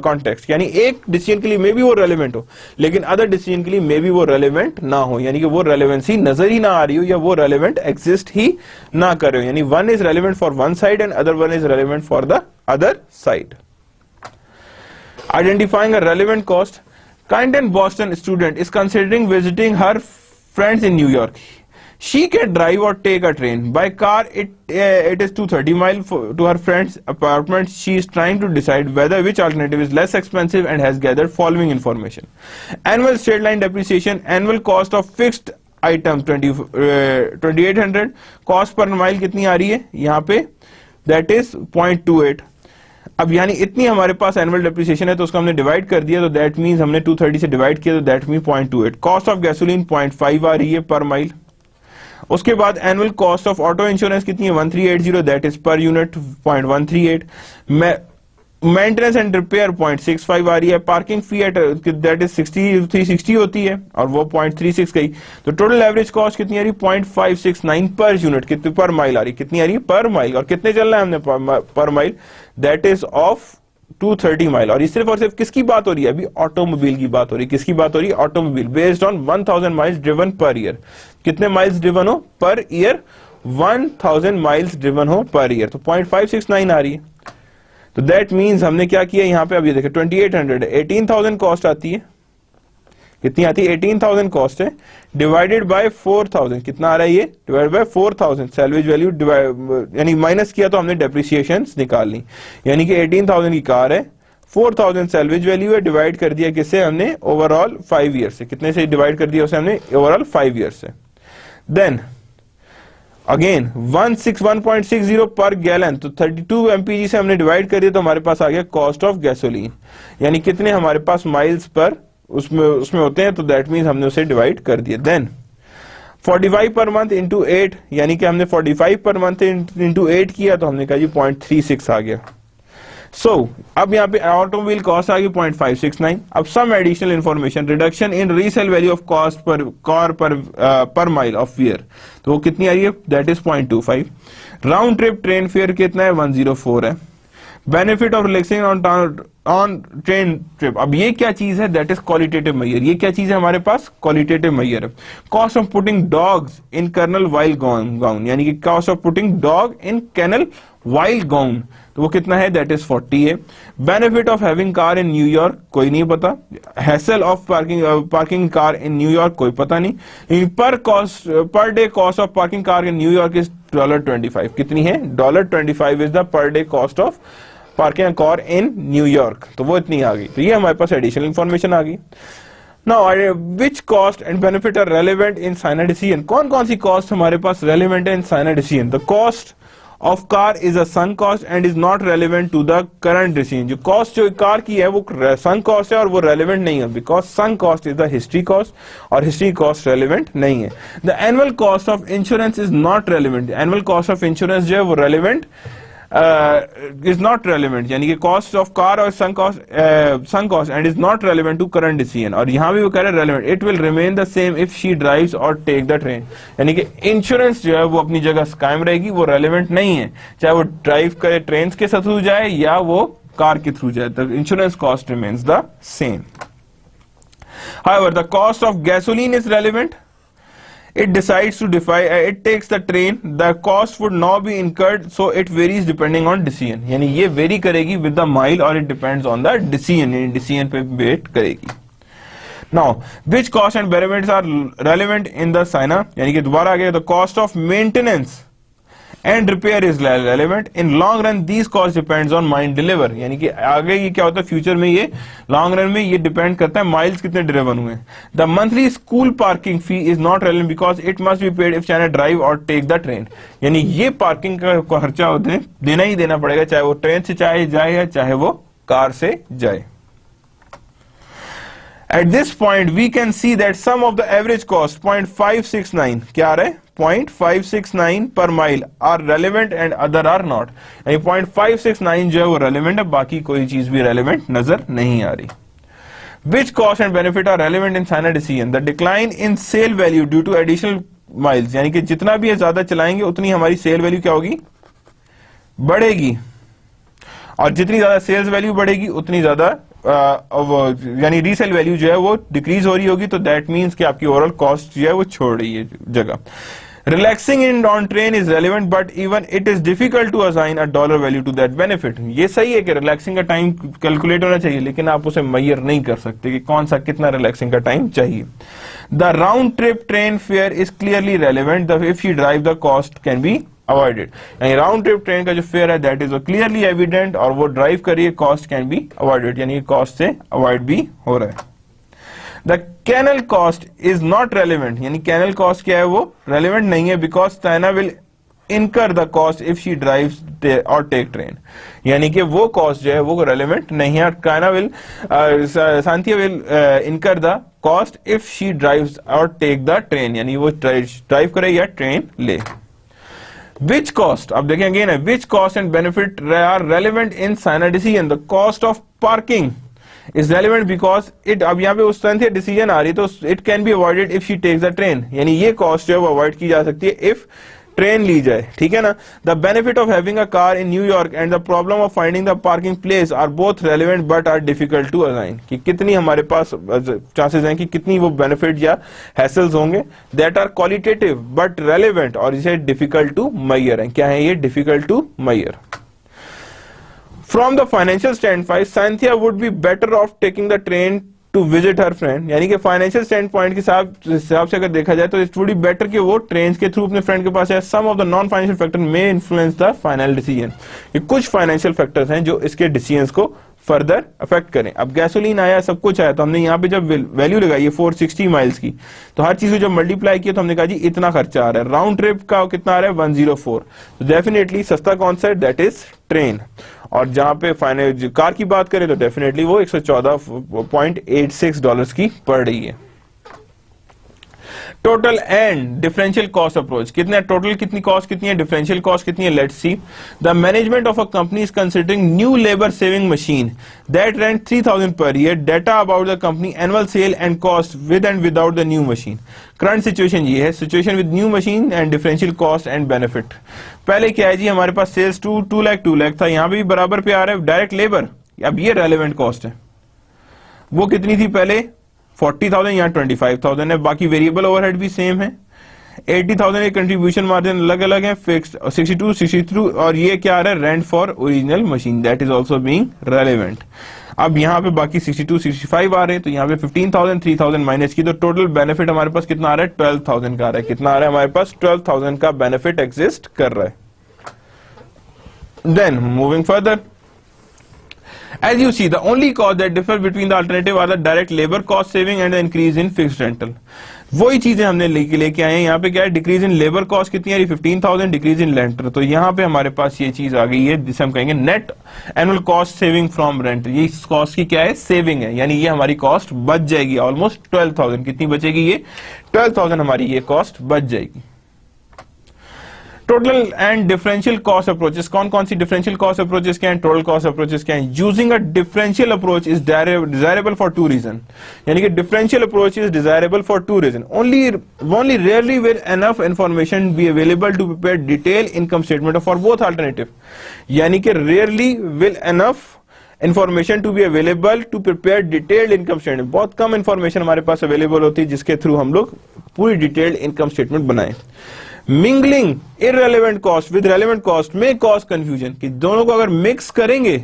context, यानी एक decision के लिए मे भी वो रेलेवेंट हो लेकिन अदर डिसीजन के लिए मे भी वो रेलेवेंट ना हो, यानी कि वो रेलेवेंसी नजर ही ना आ रही हो या वो रेलेवेंट एग्जिस्ट ही ना कर रहे हो, यानी one is relevant for one side and other one is relevant for the other side. Identifying a relevant cost, Kind and Boston student is considering visiting her friends in New York. She can drive or take a train. By car, it is 230 miles to her friend's apartment. She is trying to decide whether which alternative is less expensive and has gathered following information. Annual straight line depreciation, annual cost of fixed item 2800. Cost per mile कितनी आ रही है यहाँ पे? That is 0.28. अब यानी इतनी हमारे पास एनुअल डेप्रिसिएशन है तो उसको हमने डिवाइड कर दिया, तो दैट मींस हमने 230 से डिवाइड किया तो that means 0.28। Cost of gasoline 0.5 आ रही है पर माइल। उसके बाद annual cost of auto insurance कितनी है 1380, that is per unit 0.138। Maintenance and repair 0.65 आ रही है। Parking fee at that is 360 होती है और वो 0.36 गई, तो टोटल एवरेज कॉस्ट कितनी आ रही है 0.569 पर यूनिट, कितनी पर माइल आ रही है, कितनी आ रही है पर माइल, और कितने चलना है हमने per mile, that is of 230 mile. और सिर्फ किसकी बात हो रही है, अभी ऑटोमोबाइल की बात हो रही है। किसकी बात हो रही है, automobile, based on 1000 miles driven per year. कितने माइल्स ड्रिवन हो पर ईयर, 1000 माइल्स ड्रिवन हो पर ईयर, तो 0.569 आ रही है। तो दैट मींस हमने क्या किया यहाँ पे, अब ये देखिए 2800 18,000 कॉस्ट आती है, कितनी आती है 18,000 कॉस्ट है, डिवाइडेड बाय 4000 कितना आ रहा है ये, डिवाइडेड बाय 4000 सैलवेज वैल्यू, यानी माइनस किया तो हमने डेप्रिसिएशन निकाल ली, यानी कि 18,000 की कार है, 4000 सैलवेज वैल्यू है, डिवाइड कर दिया किससे हमने, ओवरऑल 5 ईयर से। कितने से डिवाइड कर दिया उसे हमने, ओवरऑल 5 ईयर से। देन अगेन 161.60 पर गैलन, तो 32 एमपीजी से हमने डिवाइड कर दिया तो हमारे पास आ गया कॉस्ट ऑफ गैसोलीन, यानी कितने हमारे पास माइल्स पर उसमें होते हैं, तो दैट मींस हमने उसे डिवाइड कर दिया। देन 45 पर मंथ इंटू 8, यानी कि हमने 45 पर मंथ इंटू 8 किया तो हमने कहा जी 0.36 आ गया। सो अब यहाँ पे ऑटोमोबाइल कॉस्ट आ गई 0.569। अब some additional information, reduction in resale value of cost per car per mile of fare, तो वो कितनी आ रही है, that is 0.25। Round trip train fare कितना है 104 है। Benefit of relaxing on on train trip. अब ये क्या चीज है, दैट इज क्वालिटेटिव मेजर। ये क्या चीज है हमारे पास, क्वालिटेटिव मेजर है। Cost of putting dogs in kennel while gone, यानी कि cost of putting dog in kennel while gone, तो वो कितना है, दैट इज 40 है। Benefit of having car in New York, कोई नहीं पता। Hassle of parking car in New York, कोई पता नहीं। Per day cost of parking car in New York is $25, कितनी है, $25 is the per day cost of parking car in New York, तो वो इतनी आ गई। तो ये हमारे पास एडिशनल इंफॉर्मेशन आ गई। Now which cost and benefit are relevant in Saina decision, कौन कौन सी कॉस्ट हमारे पास रेलेवेंट है in Saina decision. The cost of car is a sunk cost and is not relevant to the current decision. जो cost जो कार की है वो संक कॉस्ट है और वो रेलेवेंट नहीं है, because sunk cost is the history cost और हिस्ट्री कॉस्ट रेलेवेंट नहीं है। The annual cost of insurance is not relevant, annual cost of insurance जो है वो रेलेवेंट इज नॉट रेलेवेंट, यानी कि कॉस्ट ऑफ कार और sunk cost and is not relevant to current decision. और यहां भी वो कह रहे हैं relevant, it will remain the same if she drives or take the train, यानी कि इंश्योरेंस जो है वो अपनी जगह कायम रहेगी, वो रेलेवेंट नहीं है, चाहे वो ड्राइव करे ट्रेन के थ्रू जाए या वो कार के थ्रू जाए, the insurance cost remains the same. However, the cost of gasoline is relevant. It decides to it takes the train. The cost would now be incurred, so it varies depending on decision. यानी ये very करेगी with the mile और it depends on the decision. यानी decision पे wait करेगी। Now, which cost and benefits are relevant in the Sina? यानी कि दोबारा आ गया, the cost of maintenance and repair is relevant. In long run, these costs depends on mile deliver. यानी कि आगे ये क्या होता है, फ्यूचर में ये लॉन्ग रन में ये डिपेंड करता है माइल्स कितने डिलीवर हुए। The monthly school parking fee is not relevant because it must be paid if चाहे ड्राइव और टेक द ट्रेन, यानी ये पार्किंग का खर्चा होते हैं देना ही देना पड़ेगा, चाहे वो ट्रेन से चाहे जाए या चाहे वो कार से जाए। At this point, we can see that some of the average cost 0.569 क्या आ रहा है 0.569 per mile are relevant and other are not। यानी 0.569 जो है वो relevant है, बाकी कोई चीज भी relevant नजर नहीं आ रही। Which cost and benefit are relevant in Sina decision? The decline in sale value due to additional miles, यानी कि जितना भी ज्यादा चलाएंगे उतनी हमारी सेल वैल्यू क्या होगी, बढ़ेगी, और जितनी ज्यादा सेल्स वैल्यू बढ़ेगी उतनी ज्यादा यानी रीसेल वैल्यू जो है वो डिक्रीज हो रही होगी, तो दैट मींस कि आपकी ओवरऑल कॉस्ट जो है वो छोड़ रही है जगह। Relaxing in on train is relevant but even it is difficult to assign a dollar value to that benefit. ये सही है कि रिलैक्सिंग का टाइम कैलकुलेट होना चाहिए, लेकिन आप उसे मेजर नहीं कर सकते कि कौन सा कितना रिलैक्सिंग का टाइम चाहिए। The round trip train fair is clearly relevant, if you drive the cost can be avoided, यानी राउंड ट्रिप ट्रेन का जो फेयर है दैट इज क्लियरली एविडेंट और वो ड्राइव करिए कॉस्ट कैन बी अवॉइडेड, यानी कॉस्ट से अवॉइड भी हो रहा है। The kennel cost is not relevant, यानी कैनल कॉस्ट क्या है वो रेलेवेंट नहीं है, because Cynthia will incur the cost if she drives or take train, यानी कि वो कॉस्ट जो है वो रेलेवेंट नहीं है। सांथिया will incur the cost if she drives or take the train, यानी वो ड्राइव करे या ट्रेन ले। Which cost, अब देखें अगेन है, which cost and benefit are relevant in Sina decision? The cost of parking is relevant because it, अब यहाँ पे उस तरह से डिसीजन आ रही तो it can be avoided if she takes the train, यानी ये कॉस्ट जो है वो अवॉइड की जा सकती है if ट्रेन ली जाए, ठीक है ना। The benefit of having a car in New York and the problem of finding the parking place are both relevant but are difficult to assign, कि कितनी हमारे पास चांसेस हैं कि कितनी वो बेनिफिट या हैसल्स होंगे, that are qualitative but relevant, और इसे डिफिकल्ट टू मेजर है। क्या है ये, difficult to measure. From the financial standpoint, Cynthia would be better off taking the train to visit her friend, यानी कि फाइनेंशियल स्टैंड पॉइंट के हिसाब से अगर देखा जाए तो इट वुड बी बेटर कि वो ट्रेन के थ्रू अपने फ्रेंड के पास है। Some of the non financial factor may influence the final decision, ये कुछ फाइनेंशियल फैक्टर्स हैं जो इसके डिसीजंस को फर्दर अफेक्ट करें। अब गैसोलीन आया, सब कुछ आया, तो हमने यहाँ पे जब वैल्यू लगाई है 460 माइल्स की, तो हर चीज को जब मल्टीप्लाई किया तो हमने कहा जी इतना खर्चा आ रहा है। राउंड ट्रिप का कितना आ रहा है 104, तो डेफिनेटली सस्ता कौन सा है, दैट इज ट्रेन। और जहां पे फाइनल कार की बात करें तो डेफिनेटली वो $114.86 की पड़ रही है। Total and differential cost approach, कितने टोटल, कितनी कॉस्ट कितनी है, डिफरेंशियल कॉस्ट कितनी है, let's see. The management of a company is considering new labour saving machine that rent 3000 per year, data about the company annual sale and cost with and without the new machine. Current situation ये है, situation with new machine and differential cost and benefit. पहले क्या है जी, हमारे पास sales 2 lakh था, यहाँ भी बराबर पे आ रहा है। डायरेक्ट लेबर अब ये रेलेवेंट कॉस्ट है, वो कितनी थी पहले 40,000, यहाँ 25,000 है, बाकी वेरिएबल ओवरहेड भी सेम है। 80,000 के कंट्रीब्यूशन मार्जिन अलग अलग है, फिक्स्ड 62 और ये क्या आ रहा है, rent for original machine, that is also being relevant. अब यहाँ पे बाकी 62 65 आ रहे हैं, तो यहाँ पे 15,000 3,000 माइनस की, तो टोटल बेनिफिट हमारे पास कितना आ रहा है, 12,000 का आ रहा है। कितना आ रहा है हमारे पास, 12,000 का बेनिफिट एग्जिस्ट कर रहा है। Then moving further, as you see, the only cost that differ between the alternative are the direct labor cost saving and the increase in fixed rental. वही चीजें हमने लेके आए हैं। यहाँ पे क्या है, डिक्रीज इन लेबर कॉस्ट कितनी आ रही, 15,000, डिक्रीज इन रेंट। तो यहाँ पे हमारे पास ये चीज आ गई है जिसे हम कहेंगे net annual cost saving from rent. ये इस कॉस्ट की क्या है, सेविंग है, यानी ये हमारी कॉस्ट बच जाएगी ऑलमोस्ट 12,000। कितनी बचेगी, ये 12,000 हमारी ये कॉस्ट बच जाएगी। Total and differential cost approaches, कौन कौन सी डिफरेंशियल कॉस्ट अप्रोचेस क्या है, टोटल कॉस्ट अप्रोचेस क्या है। Using a differential approach is desirable for two reason, यानी कि differential approach is desirable for two reason. Only rarely will enough information be available to prepare detail income statement for both alternative, यानी कि rarely will enough information to be available to prepare detailed income statement. बहुत कम information हमारे पास available होती है जिसके through हम लोग पूरी डिटेल्ड इनकम स्टेटमेंट बनाए। Mingling irrelevant cost with relevant cost में कॉज कंफ्यूजन, कि दोनों को अगर मिक्स करेंगे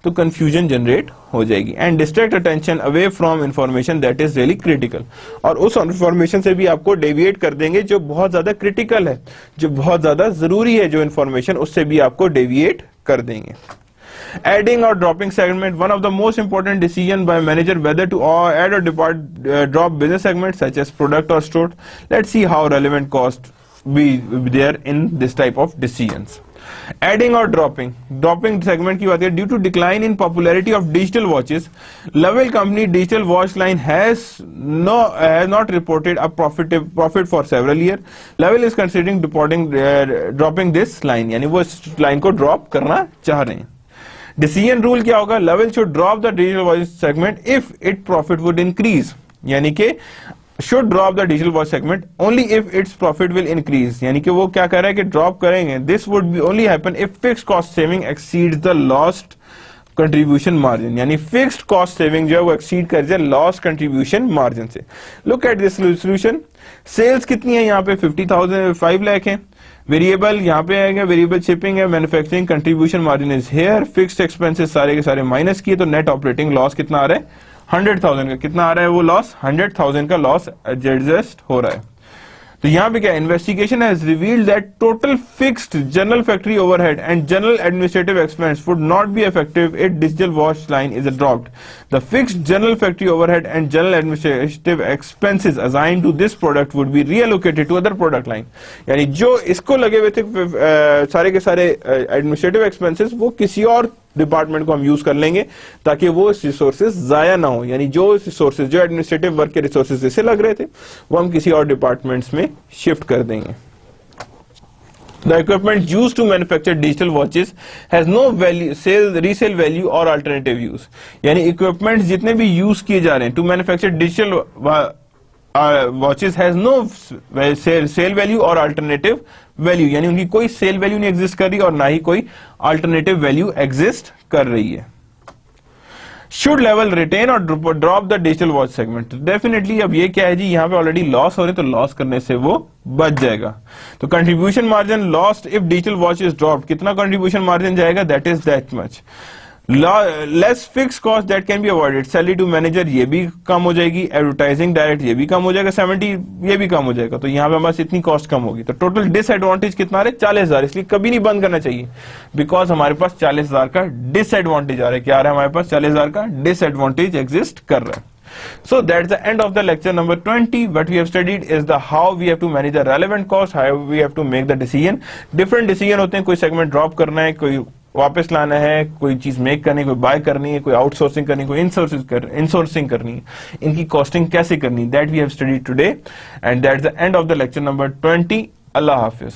तो कंफ्यूजन जनरेट हो जाएगी। And distract attention away from information that is really critical, और उस इंफॉर्मेशन से भी आपको डेविएट कर देंगे जो बहुत ज्यादा क्रिटिकल है, जो बहुत ज्यादा जरूरी है, जो इंफॉर्मेशन उससे भी आपको डेविएट कर देंगे। Adding or dropping segment, one of the most important decision by manager whether to add or drop business segment such as product or store. Let's see how relevant cost be there in this type of decisions. Adding or dropping segment की बात है, due to decline in popularity of digital watches, Lovell company digital watch line has not reported a profit for several years. Lovell is considering dropping this line, यानी वो इस line को drop करना चाह रहे हैं। डिसीजन रूल क्या होगा, level should drop the digital watch segment if it profit would increase, यानी कि should drop the digital watch segment only if its profit will increase, यानी कि वो क्या कर रहा है कि ड्रॉप करेंगे। This would be only happen if fixed cost saving exceeds the lost contribution margin, यानी फिक्स्ड कॉस्ट सेविंग जो है वो एक्सीड कर जाए लॉस्ट कंट्रीब्यूशन मार्जिन से। Look at this solution, sales कितनी है यहाँ पे 5 लाख है, वेरिएबल यहाँ पे आएगा, वेरिएबल शिपिंग है, manufacturing contribution margin is here, fixed expenses सारे के सारे माइनस किए, तो नेट ऑपरेटिंग लॉस कितना आ रहा है 100,000 का। कितना आ रहा है वो लॉस, 100,000 का लॉस एडजस्ट हो रहा है। तो यहाँ पे क्या, investigation has revealed that total fixed general factory overhead and general administrative expense would not be effective if digital watch line is dropped. The fixed general factory overhead and general administrative expenses assigned to this product would be reallocated to other product line, यानी जो इसको लगे हुए थे सारे के सारे administrative expenses वो किसी और डिपार्टमेंट को हम यूज कर लेंगे ताकि वो रिसोर्सेज जाया ना हो, यानी जो रिसोर्सेज जो एडमिनिस्ट्रेटिव वर्क के रिसोर्सेज जैसे लग रहे थे वो हम किसी और डिपार्टमेंट्स में शिफ्ट कर देंगे। The equipment used to manufacture digital watches has no value, resale value और alternative use, यानी इक्विपमेंट जितने भी यूज किए जा रहे हैं to manufacture digital watches has no sale value or alternative value, यानी उनकी कोई सेल वैल्यू नहीं एग्जिस्ट कर रही और ना ही कोई अल्टरनेटिव वैल्यू एग्जिस्ट कर रही है। शुड लेवल रिटेन और drop the digital watch segment, definitely अब ये क्या है जी, यहाँ पे ऑलरेडी लॉस हो रहे हैं तो लॉस करने से वो बच जाएगा। तो contribution margin lost if digital watch is dropped, कितना कंट्रीब्यूशन मार्जिन जाएगा, that is that much. Less fixed cost that can be avoided, salary to manager ये भी कम हो जाएगी, एडवर्टाइजिंग डायरेक्ट ये भी कम हो जाएगा, 70 ये भी कम हो जाएगा, तो यहाँ पे हमारे इतनी कॉस्ट कम होगी। तो टोटल डिसएडवांटेज कितना आ रहा है 40,000, इसलिए कभी नहीं बंद करना चाहिए बिकॉज हमारे पास 40,000 का डिसएडवांटेज आ रहा है। क्या आ रहा है हमारे पास, 40,000 का डिसएडवांटेज एग्जिस्ट कर रहा है। So that's the end of the lecture number 20. What we have studied is the how we have to manage the relevant cost, how we have to make the decision. Different decision होते हैं, कोई segment drop करना है, कोई वापस लाना है, कोई चीज मेक करनी है, कोई बाय करनी है, कोई आउटसोर्सिंग करनी है, कोई इनसोर्सिंग करनी है, इनकी कॉस्टिंग कैसे करनी है, that we have studied today and that's the end of the lecture number 20. अल्लाह हाफिज।